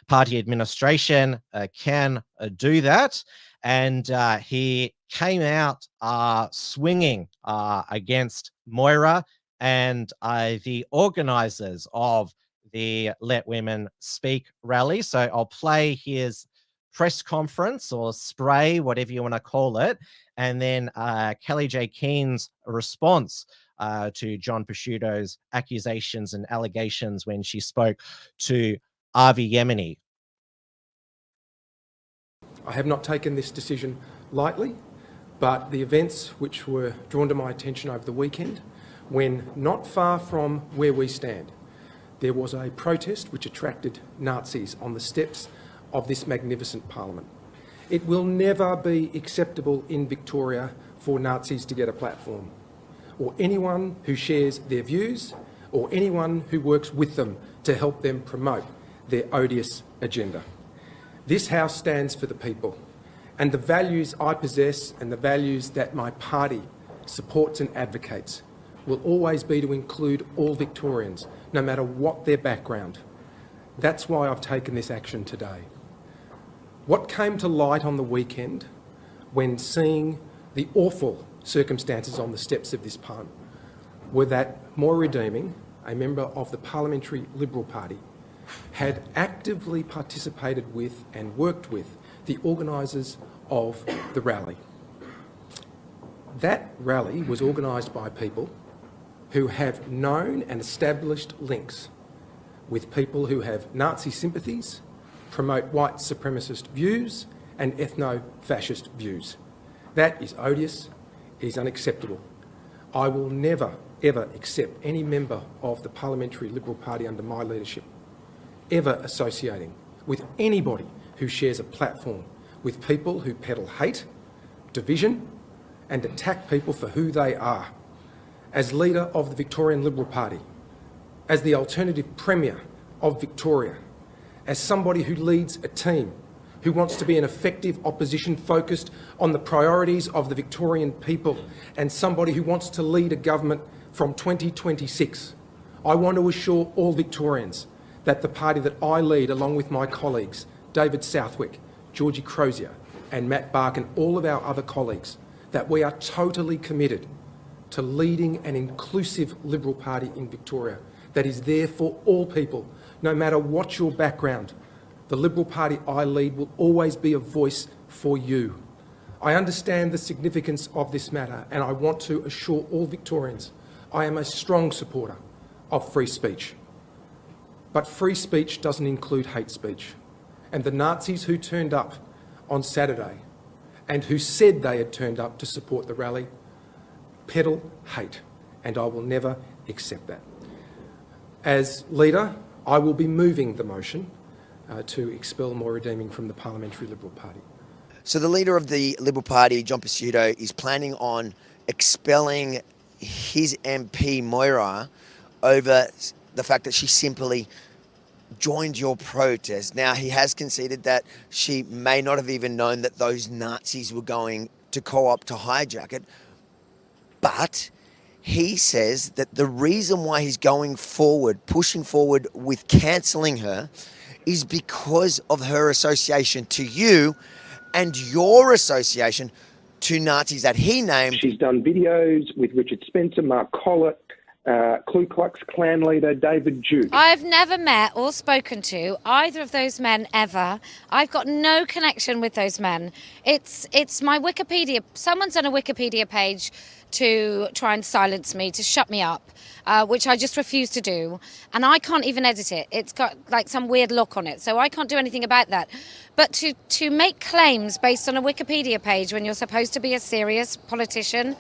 administration can do that. And he came out swinging against Moira and the organisers of the Let Women Speak rally. So I'll play his press conference or spray, whatever you want to call it, and then Kellie-Jay Keen's response to John Pesciuto's accusations and allegations when she spoke to Avi Yemeni. I have not taken this decision lightly, but the events which were drawn to my attention over the weekend, when not far from where we stand, there was a protest which attracted Nazis on the steps of this magnificent parliament. It will never be acceptable in Victoria for Nazis to get a platform, or anyone who shares their views, or anyone who works with them to help them promote their odious agenda. This House stands for the people, and the values I possess and the values that my party supports and advocates will always be to include all Victorians, no matter what their background. That's why I've taken this action today. What came to light on the weekend when seeing the awful circumstances on the steps of this parliament were that Moira Deeming, a member of the Parliamentary Liberal Party, had actively participated with and worked with the organisers of the rally. That rally was organised by people who have known and established links with people who have Nazi sympathies, promote white supremacist views and ethno-fascist views. That is odious, it is unacceptable. I will never, ever accept any member of the Parliamentary Liberal Party under my leadership ever associating with anybody who shares a platform with people who peddle hate, division and attack people for who they are. As leader of the Victorian Liberal Party, as the alternative Premier of Victoria, as somebody who leads a team who wants to be an effective opposition focused on the priorities of the Victorian people, and somebody who wants to lead a government from 2026, I want to assure all Victorians that the party that I lead, along with my colleagues, David Southwick, Georgie Crozier and Matt Bourke and all of our other colleagues, that we are totally committed to leading an inclusive Liberal Party in Victoria that is there for all people, no matter what your background. The Liberal Party I lead will always be a voice for you. I understand the significance of this matter, and I want to assure all Victorians I am a strong supporter of free speech. But free speech doesn't include hate speech. And the Nazis who turned up on Saturday and who said they had turned up to support the rally peddle hate, and I will never accept that. As leader, I will be moving the motion to expel Moira Deeming from the Parliamentary Liberal Party. So the leader of the Liberal Party, John Pesutto, is planning on expelling his MP Moira over the fact that she simply joined your protest. Now, he has conceded that she may not have even known that those Nazis were going to co-opt to hijack it, but he says that the reason why he's going forward, pushing forward with cancelling her, is because of her association to you and your association to Nazis that he named. She's done videos with Richard Spencer, Mark Collett, Ku Klux Klan leader David Duke. I've never met or spoken to either of those men ever. I've got no connection with those men. It's my Wikipedia. Someone's done a Wikipedia page to try and silence me, to shut me up, which I just refuse to do. And I can't even edit it. It's got like some weird lock on it, so I can't do anything about that. But to make claims based on a Wikipedia page when you're supposed to be a serious politician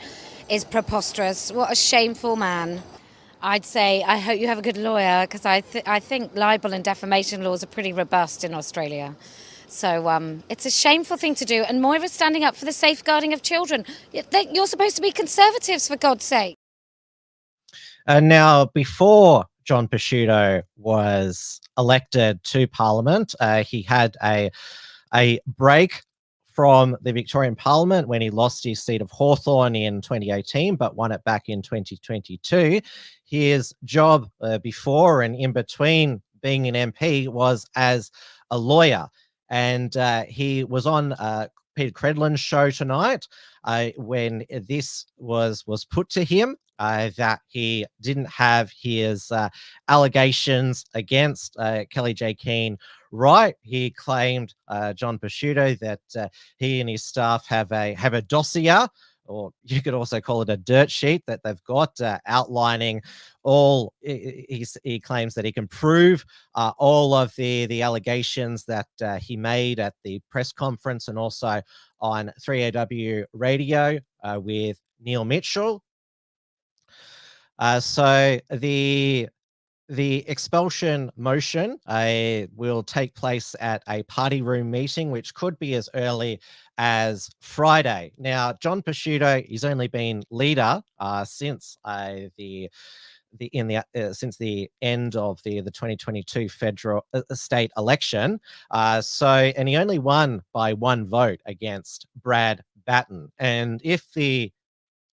is preposterous. What a shameful man. I'd say I hope you have a good lawyer, because I think libel and defamation laws are pretty robust in Australia. So it's a shameful thing to do. And Moira's standing up for the safeguarding of children. You're supposed to be Conservatives, for God's sake. Now, before John Pesutto was elected to Parliament, he had a break from the Victorian Parliament when he lost his seat of Hawthorn in 2018, but won it back in 2022. His job before and in between being an MP was as a lawyer. And he was on Peter Credlin's show tonight when this was put to him that he didn't have his allegations against Kellie-Jay Keen right. He claimed, John Pesutto, that he and his staff have a dossier, or you could also call it a dirt sheet, that they've got outlining all. He claims that he can prove all of the allegations that he made at the press conference and also on 3AW radio with Neil Mitchell. So the expulsion motion will take place at a party room meeting, which could be as early as Friday. Now, John Pesutto, he's only been leader since the end of the 2022 federal state election. And he only won by one vote against Brad Batten. And if the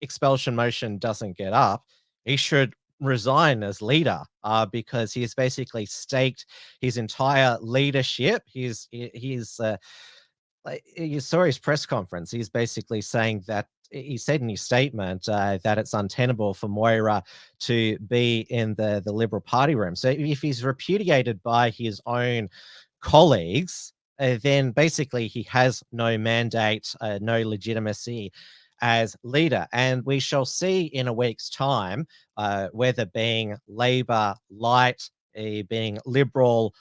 expulsion motion doesn't get up, he should resign as leader because he has basically staked his entire leadership. You saw his press conference. He's basically saying that he said in his statement that it's untenable for Moira to be in the Liberal Party room. So if he's repudiated by his own colleagues, then basically he has no mandate, no legitimacy as leader. And we shall see in a week's time whether being Labor light, being Liberal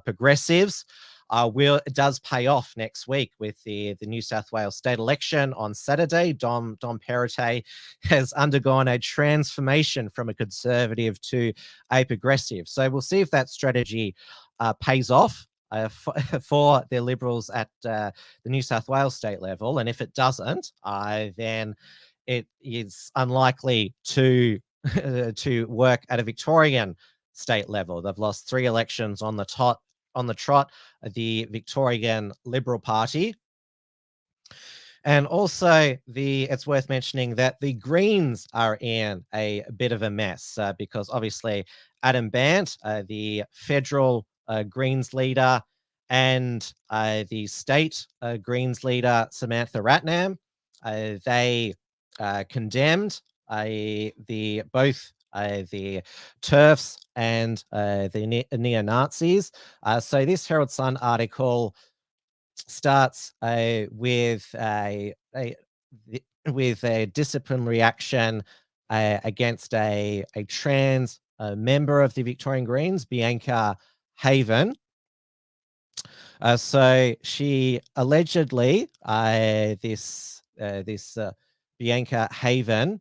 progressives, it does pay off next week with the New South Wales state election on Saturday. Dom Perrottet has undergone a transformation from a conservative to a progressive. So we'll see if that strategy pays off for the Liberals at the New South Wales state level. And if it doesn't, then it is unlikely to to work at a Victorian state level. They've lost 3 elections on the trot, the Victorian Liberal Party. And also, it's worth mentioning that the Greens are in a bit of a mess because obviously Adam Bandt, the federal Greens leader, and the state Greens leader, Samantha Ratnam, they condemned both the TERFs and the neo-Nazis. So this Herald Sun article starts with a disciplinary action against a trans member of the Victorian Greens, Bianca Haven. So she allegedly, this Bianca Haven,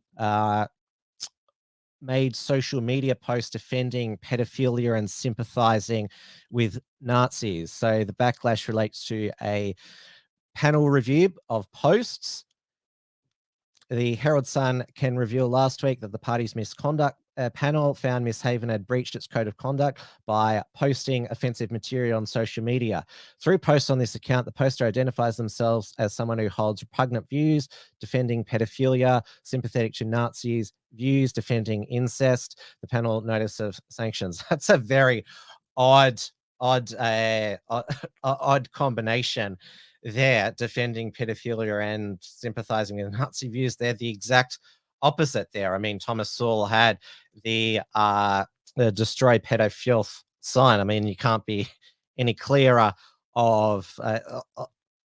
made social media posts defending pedophilia and sympathizing with Nazis. So the backlash relates to a panel review of posts. The Herald Sun can reveal last week that the party's misconduct panel found Miss Haven had breached its code of conduct by posting offensive material on social media. Through posts on this account, the poster identifies themselves as someone who holds repugnant views, defending pedophilia, sympathetic to Nazis, views defending incest. The panel notice of sanctions. That's a very odd combination there, defending pedophilia and sympathizing with Nazi views. They're the exact opposite there. I mean, Thomas Sowell had the destroy pedophilia sign. I mean, you can't be any clearer of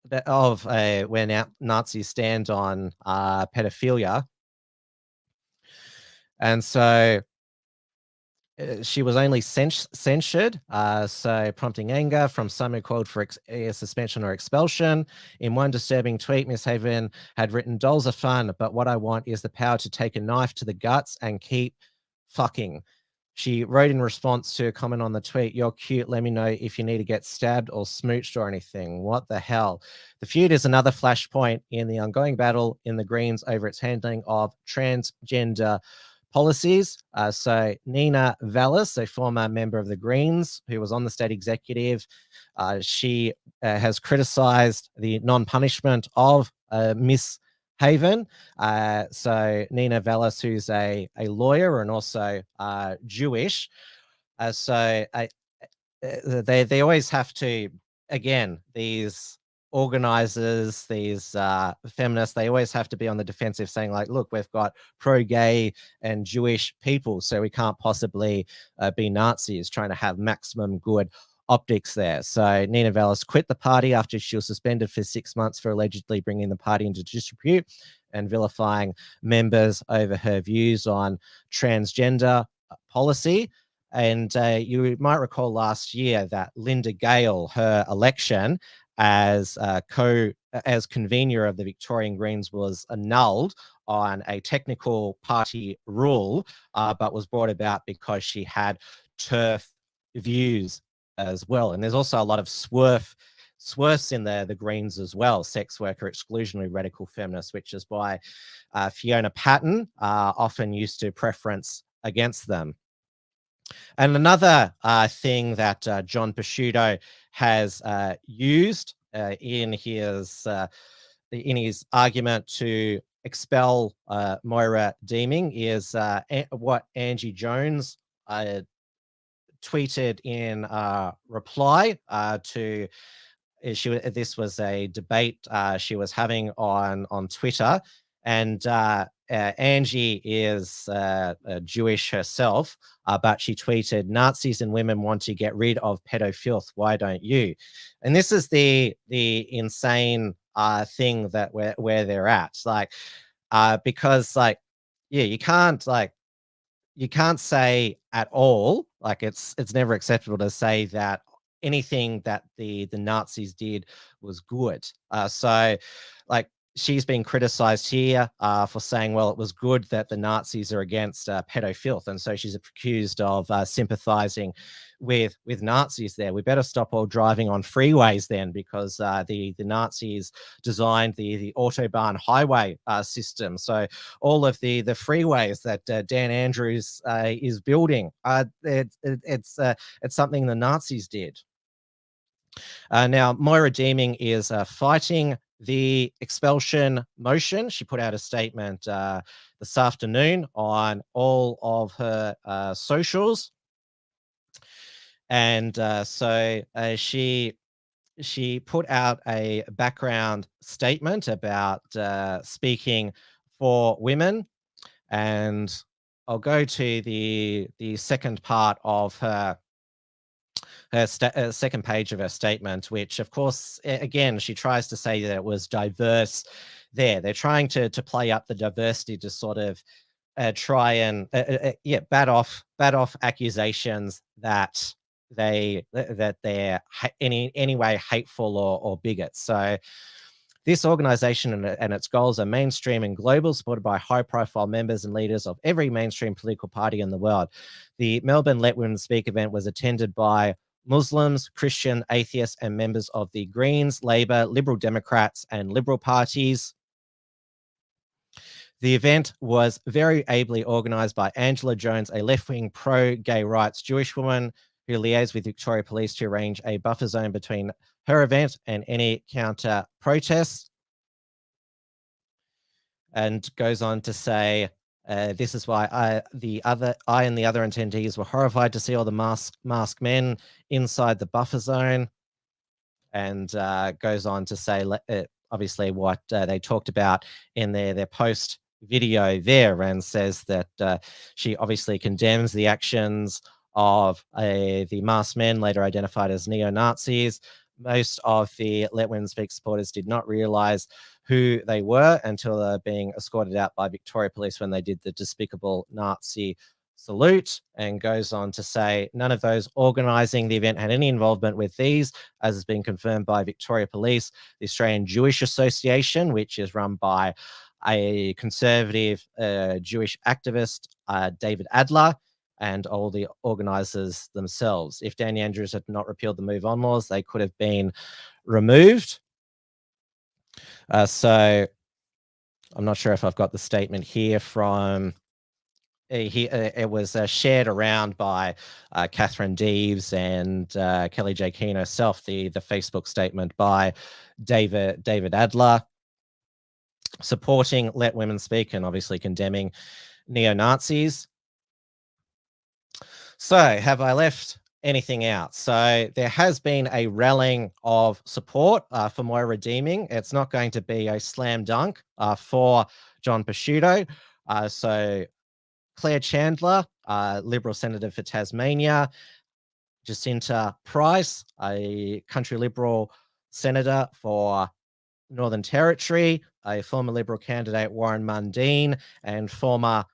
where Nazis stand on pedophilia. And so she was only censured, so prompting anger from some who called for suspension or expulsion. In one disturbing tweet, Miss Haven had written, "Dolls are fun, but what I want is the power to take a knife to the guts and keep fucking." She wrote in response to a comment on the tweet, "You're cute, let me know if you need to get stabbed or smooched or anything." What the hell? The feud is another flashpoint in the ongoing battle in the Greens over its handling of transgender policies. So Nina Vallis, a former member of the Greens who was on the state executive, she has criticised the non-punishment of Miss Haven. So Nina Vallis, who's a lawyer and also Jewish. So they always have to, again, these organizers, these feminists, they always have to be on the defensive, saying like, look, we've got pro-gay and Jewish people, so we can't possibly be Nazis, trying to have maximum good optics there. So Nina Vallis quit the party after she was suspended for 6 months for allegedly bringing the party into disrepute and vilifying members over her views on transgender policy. And you might recall last year that Linda Gale, her election as convener of the Victorian Greens was annulled on a technical party rule, but was brought about because she had TERF views as well. And there's also a lot of swerfs in the Greens as well, sex worker, exclusionary, radical feminists, which is why Fiona Patten often used to preference against them. And another thing that John Pesciuto has used in his argument to expel Moira Deeming is what Angie Jones tweeted in reply to. This was a debate she was having on Twitter, And Angie is Jewish herself, but she tweeted, "Nazis and women want to get rid of pedofilth. Why don't you?" And this is the insane thing that where they're at, like, because like, yeah, you can't say at all, like it's never acceptable to say that anything that the Nazis did was good. So like, she's been criticized here for saying, well, it was good that the Nazis are against pedofilth, and so she's accused of sympathizing with Nazis there. We better stop all driving on freeways then, because the Nazis designed the Autobahn highway system. So all of the freeways that Dan Andrews is building, it's something the Nazis did. Now, Moira Deeming is fighting the expulsion motion. She put out a statement this afternoon on all of her socials. And so she put out a background statement about speaking for women. And I'll go to the second part of her second page of her statement, which, of course, again, she tries to say that it was diverse there. They're trying to play up the diversity to sort of try and bat off accusations that they're any way hateful or bigots. So this organization and its goals are mainstream and global, supported by high-profile members and leaders of every mainstream political party in the world. The Melbourne Let Women Speak event was attended by Muslims, Christian, atheists, and members of the Greens, Labor, Liberal Democrats, and Liberal parties. The event was very ably organised by Angela Jones, a left-wing pro-gay rights Jewish woman who liaised with Victoria Police to arrange a buffer zone between her event and any counter protests. And goes on to say, this is why I and the other attendees were horrified to see all the masked men inside the buffer zone. And goes on to say, obviously, what they talked about in their post video there, and says that she obviously condemns the actions of the masked men, later identified as neo-Nazis. Most of the Let Women Speak supporters did not realize who they were until they were being escorted out by Victoria Police when they did the despicable Nazi salute, and goes on to say none of those organising the event had any involvement with these, as has been confirmed by Victoria Police, the Australian Jewish Association, which is run by a conservative Jewish activist, David Adler, and all the organisers themselves. If Dan Andrews had not repealed the Move On laws, they could have been removed. So I'm not sure if I've got the statement here from... it was shared around by Catherine Deves and Kellie-Jay Keen herself, the Facebook statement by David Adler, supporting Let Women Speak and obviously condemning neo-Nazis. So have I left anything out? So there has been a rallying of support for Moira Deeming. It's not going to be a slam dunk for John Pesciuto. So Claire Chandler, Liberal Senator for Tasmania, Jacinta Price, a country Liberal Senator for Northern Territory, a former Liberal candidate, Warren Mundine, and former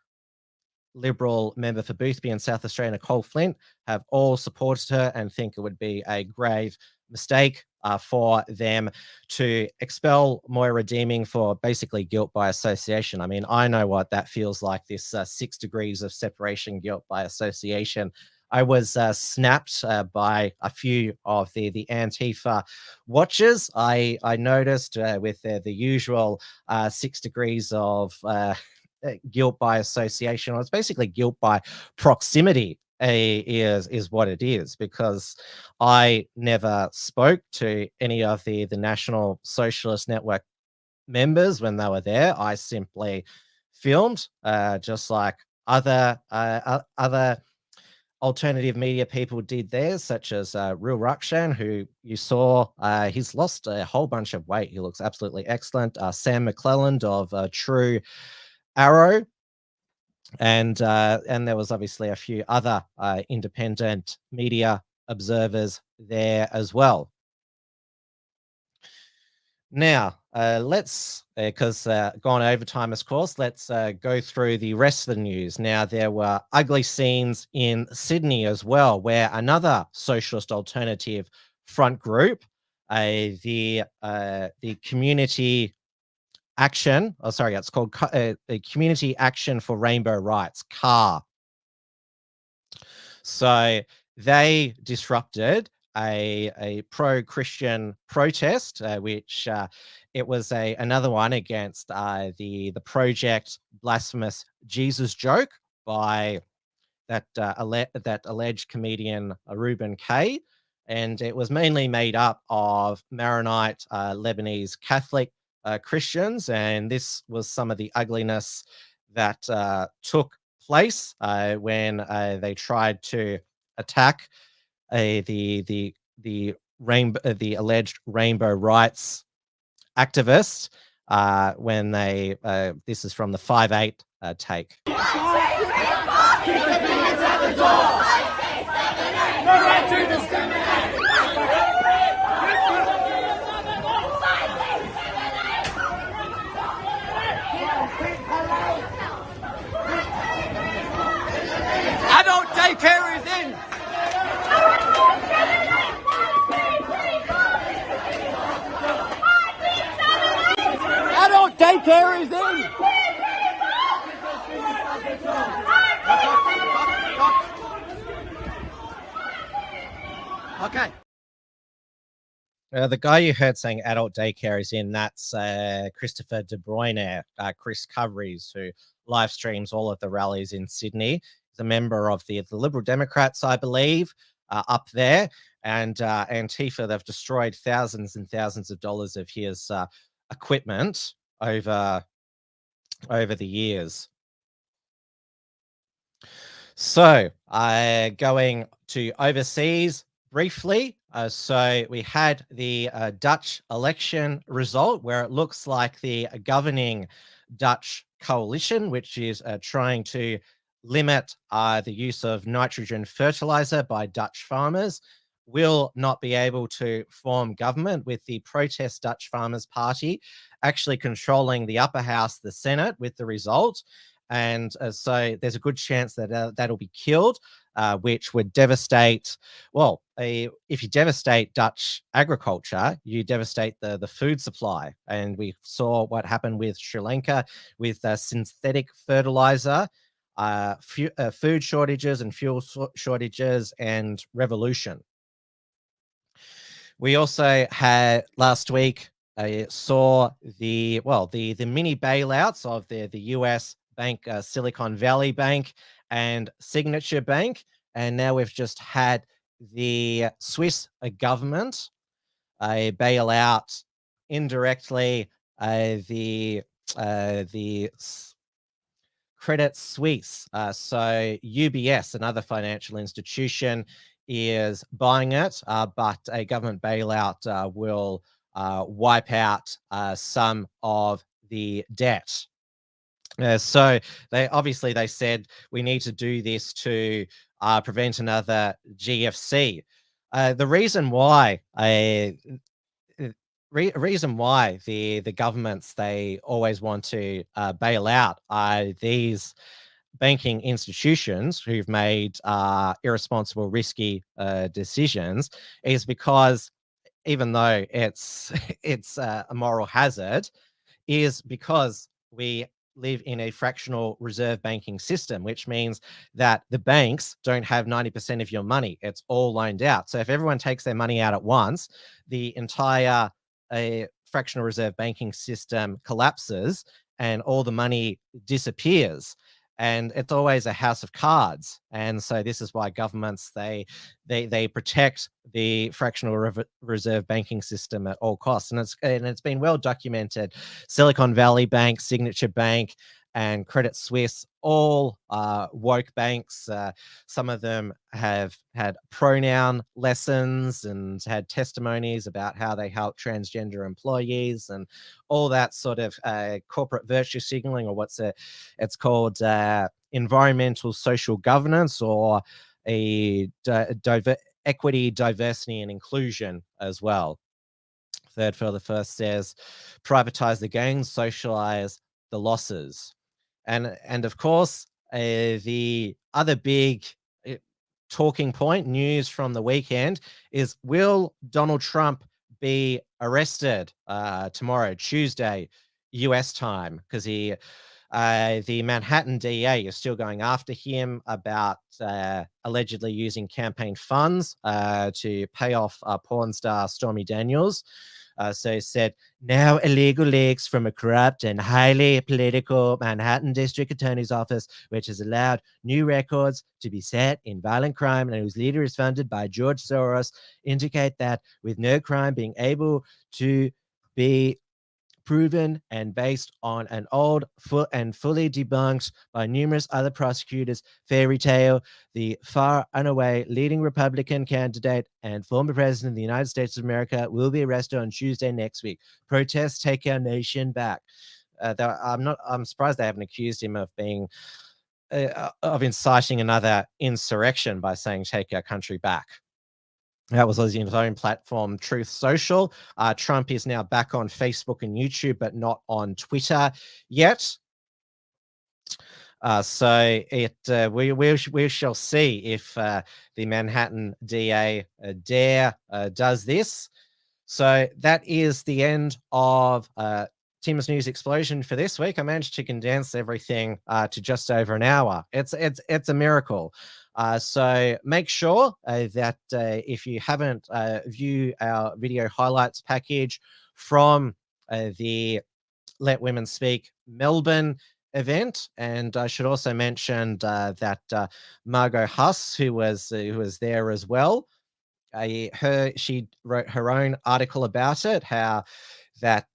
Liberal member for Boothby and South Australia, Nicole Flint, have all supported her and think it would be a grave mistake for them to expel Moira Deeming for basically guilt by association. I mean, I know what that feels like, this 6 degrees of separation guilt by association. I was snapped by a few of the Antifa watchers. I noticed with the usual 6 degrees of guilt by association, or it's basically guilt by proximity, is what it is, because I never spoke to any of the National Socialist Network members when they were there. I simply filmed, just like other alternative media people did theirs, such as Real Rukshan, who you saw, he's lost a whole bunch of weight. He looks absolutely excellent. Sam McClelland of True Arrow. And there was obviously a few other independent media observers there as well. Now, let's, because gone overtime, of course, let's go through the rest of the news. Now, there were ugly scenes in Sydney as well, where another Socialist Alternative front group, the Community Action, it's called Community Action for Rainbow Rights, CAR. So they disrupted a pro-Christian protest, which it was another one against the Project Blasphemous Jesus Joke by that alleged comedian Reuben Kaye, and it was mainly made up of Maronite Lebanese Catholic Christians, and this was some of the ugliness that took place when they tried to attack the alleged rainbow rights activists when they this is from the 5/8 take. Adult daycare is in. Adult daycare is in. Okay. The guy you heard saying adult daycare is in, that's Christopher De Bruyne, Chris Coveries, who live streams all of the rallies in Sydney. He's a member of the Liberal Democrats, I believe, up there. And Antifa, they've destroyed thousands and thousands of dollars of his equipment over the years. So going to overseas briefly. So we had the Dutch election result, where it looks like the governing Dutch coalition, which is trying to limit the use of nitrogen fertilizer by Dutch farmers, will not be able to form government, with the Protest Dutch Farmers Party actually controlling the upper house, the Senate, with the result. And so there's a good chance that that'll be killed, which would devastate, well, if you devastate Dutch agriculture, you devastate the food supply. And we saw what happened with Sri Lanka with synthetic fertilizer, food shortages and fuel shortages, and revolution. We also had last week saw the mini bailouts of the US bank, Silicon Valley Bank and Signature Bank, and now we've just had the Swiss government bail out indirectly the Credit Suisse. So UBS, another financial institution, is buying it, but a government bailout will wipe out some of the debt. So they said we need to do this to prevent another GFC. The reason why the governments, they always want to bail out these banking institutions who've made irresponsible, risky decisions, is because even though it's a moral hazard, is because we live in a fractional reserve banking system, which means that the banks don't have 90% of your money. It's all loaned out. So if everyone takes their money out at once, the entire fractional reserve banking system collapses and all the money disappears. And it's always a house of cards. And so this is why governments, they protect the fractional reserve banking system at all costs. And it's been well documented. Silicon Valley Bank, Signature Bank, and Credit Suisse, all woke banks. Some of them have had pronoun lessons and had testimonies about how they help transgender employees and all that sort of corporate virtue signaling, or it's called environmental social governance, or equity, diversity, and inclusion as well. Third for the First says, privatize the gains, socialize the losses. And of course, the other big talking point, news from the weekend, is will Donald Trump be arrested tomorrow, Tuesday, US time? Because the Manhattan DA is still going after him about allegedly using campaign funds to pay off porn star Stormy Daniels. So he said, now illegal leaks from a corrupt and highly political Manhattan District Attorney's Office, which has allowed new records to be set in violent crime and whose leader is funded by George Soros, indicate that with no crime being able to be proven and based on an old and fully debunked by numerous other prosecutors fairy tale, the far and away leading Republican candidate and former president of the United States of America will be arrested on Tuesday next week. Protests take our nation back. I'm surprised they haven't accused him of being of inciting another insurrection by saying take our country back. That was on his own platform, Truth Social. Trump is now back on Facebook and YouTube, but not on Twitter yet. So we shall see if the Manhattan DA does this. So that is the end of Tim's News Explosion for this week. I managed to condense everything to just over an hour. It's a miracle. So make sure that if you haven't viewed our video highlights package from the Let Women Speak Melbourne event, and I should also mention that Margot Huss, who was there as well, she wrote her own article about it, how that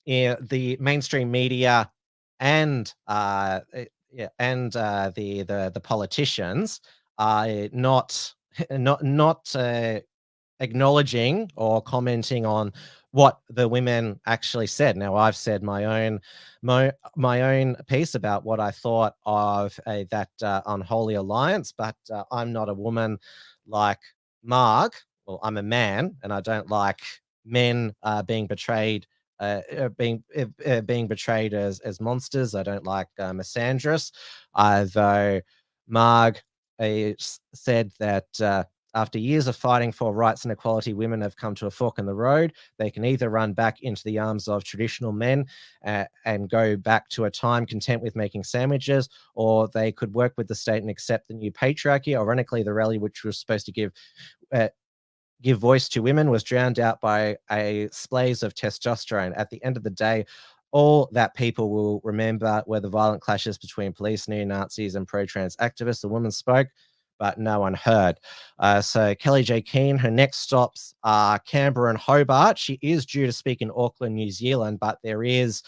the mainstream media and the politicians are not acknowledging or commenting on what the women actually said. Now, I've said my own piece about what I thought of that unholy alliance, but I'm not a woman like Marg. Well, I'm a man, and I don't like men being betrayed. Being betrayed as monsters. I don't like misandrous. Though Marg said that after years of fighting for rights and equality, women have come to a fork in the road. They can either run back into the arms of traditional men and go back to a time content with making sandwiches, or they could work with the state and accept the new patriarchy. Ironically, the rally, which was supposed to give voice to women, was drowned out by a splays of testosterone. At the end of the day, all that people will remember were the violent clashes between police, neo-Nazis, and pro-trans activists. The woman spoke, but no one heard. So Kellie-Jay Keen, her next stops are Canberra and Hobart. She is due to speak in Auckland, New Zealand, but there is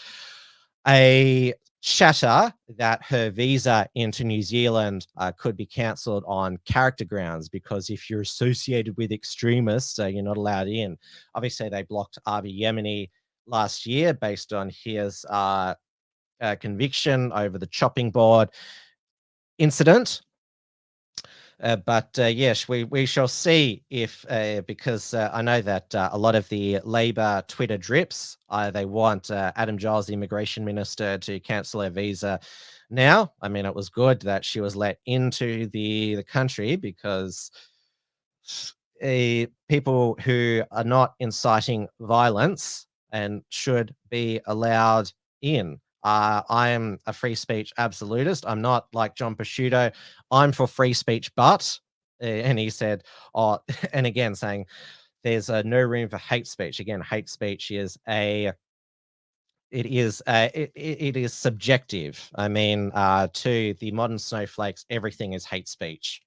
a chatter that her visa into New Zealand could be cancelled on character grounds, because if you're associated with extremists, you're not allowed in. Obviously, they blocked Abiy Yemeni last year based on his conviction over the chopping board incident. But yes, we shall see if, because I know that a lot of the Labor Twitter drips, they want Adam Giles, the immigration minister, to cancel her visa now. I mean, it was good that she was let into the country, because people who are not inciting violence and should be allowed in. I am a free speech absolutist. I'm not like John Prosciutto. I'm for free speech, but, and he said, oh, and again, saying there's no room for hate speech. Again, hate speech is it is subjective. I mean, to the modern snowflakes, everything is hate speech.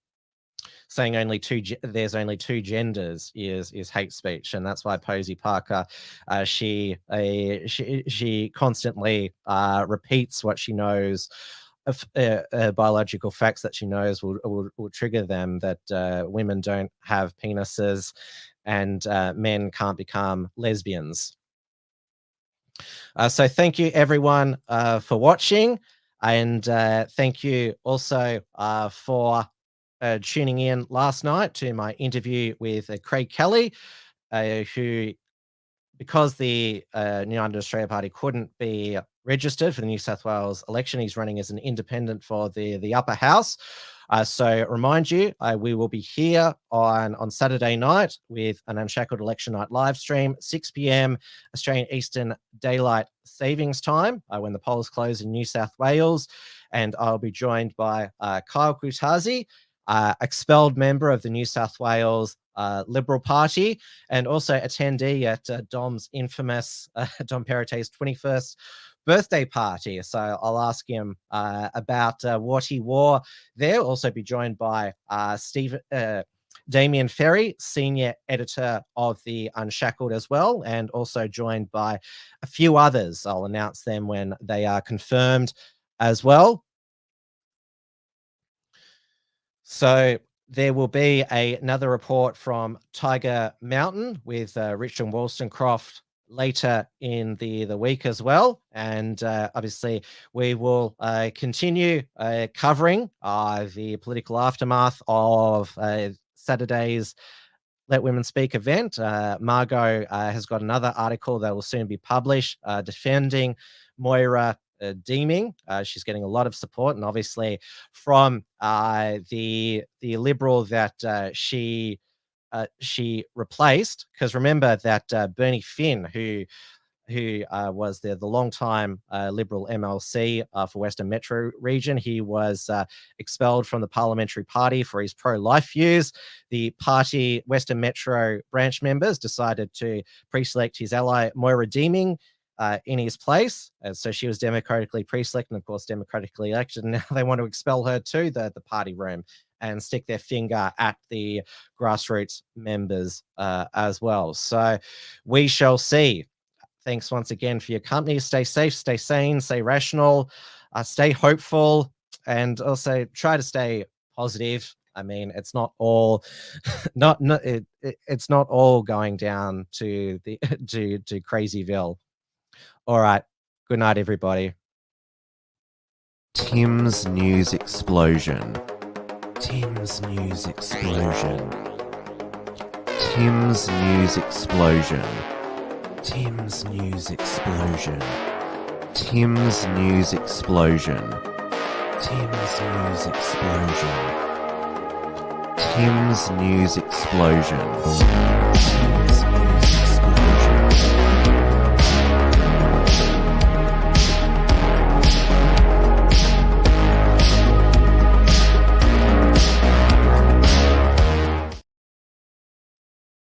saying there's only two genders is hate speech, and that's why Posey Parker she constantly repeats what she knows of biological facts that she knows will trigger them, that women don't have penises and men can't become lesbians. So thank you everyone for watching, and thank you also for tuning in last night to my interview with Craig Kelly, who, because the United Australia Party couldn't be registered for the New South Wales election, he's running as an independent for the upper house. So remind you, we will be here on Saturday night with an Unshackled Election Night live stream, 6 p.m. Australian Eastern Daylight Savings Time, when the polls close in New South Wales. And I'll be joined by Kyle Kutazi, expelled member of the New South Wales Liberal Party, and also attendee at Dom's infamous, Dom Perrottet's 21st birthday party. So I'll ask him about what he wore there. Also be joined by Damien Ferry, senior editor of the Unshackled as well, and also joined by a few others. I'll announce them when they are confirmed as well. So there will be another report from Tiger Mountain with Richard Wollstonecroft later in the week as well. And obviously we will continue covering the political aftermath of Saturday's Let Women Speak event. Margot has got another article that will soon be published defending Moira Deeming. She's getting a lot of support, and obviously from the Liberal that she replaced, because remember that Bernie Finn, who was the long-time Liberal MLC for Western Metro region, he was expelled from the Parliamentary Party for his pro-life views. The party Western Metro branch members decided to pre-select his ally Moira Deeming in his place. So she was democratically pre-selected and of course democratically elected, and now they want to expel her to the party room and stick their finger at the grassroots members as well. So we shall see. Thanks once again for your company. Stay safe, stay sane, stay rational, stay hopeful, and also try to stay positive. I mean, it's not all it's not all going down to the to Crazyville. All right. Good night, everybody. Tim's News Explosion. Tim's News Explosion. Tim's News Explosion. Tim's News Explosion. Tim's News Explosion. Tim's News Explosion. Tim's News Explosion.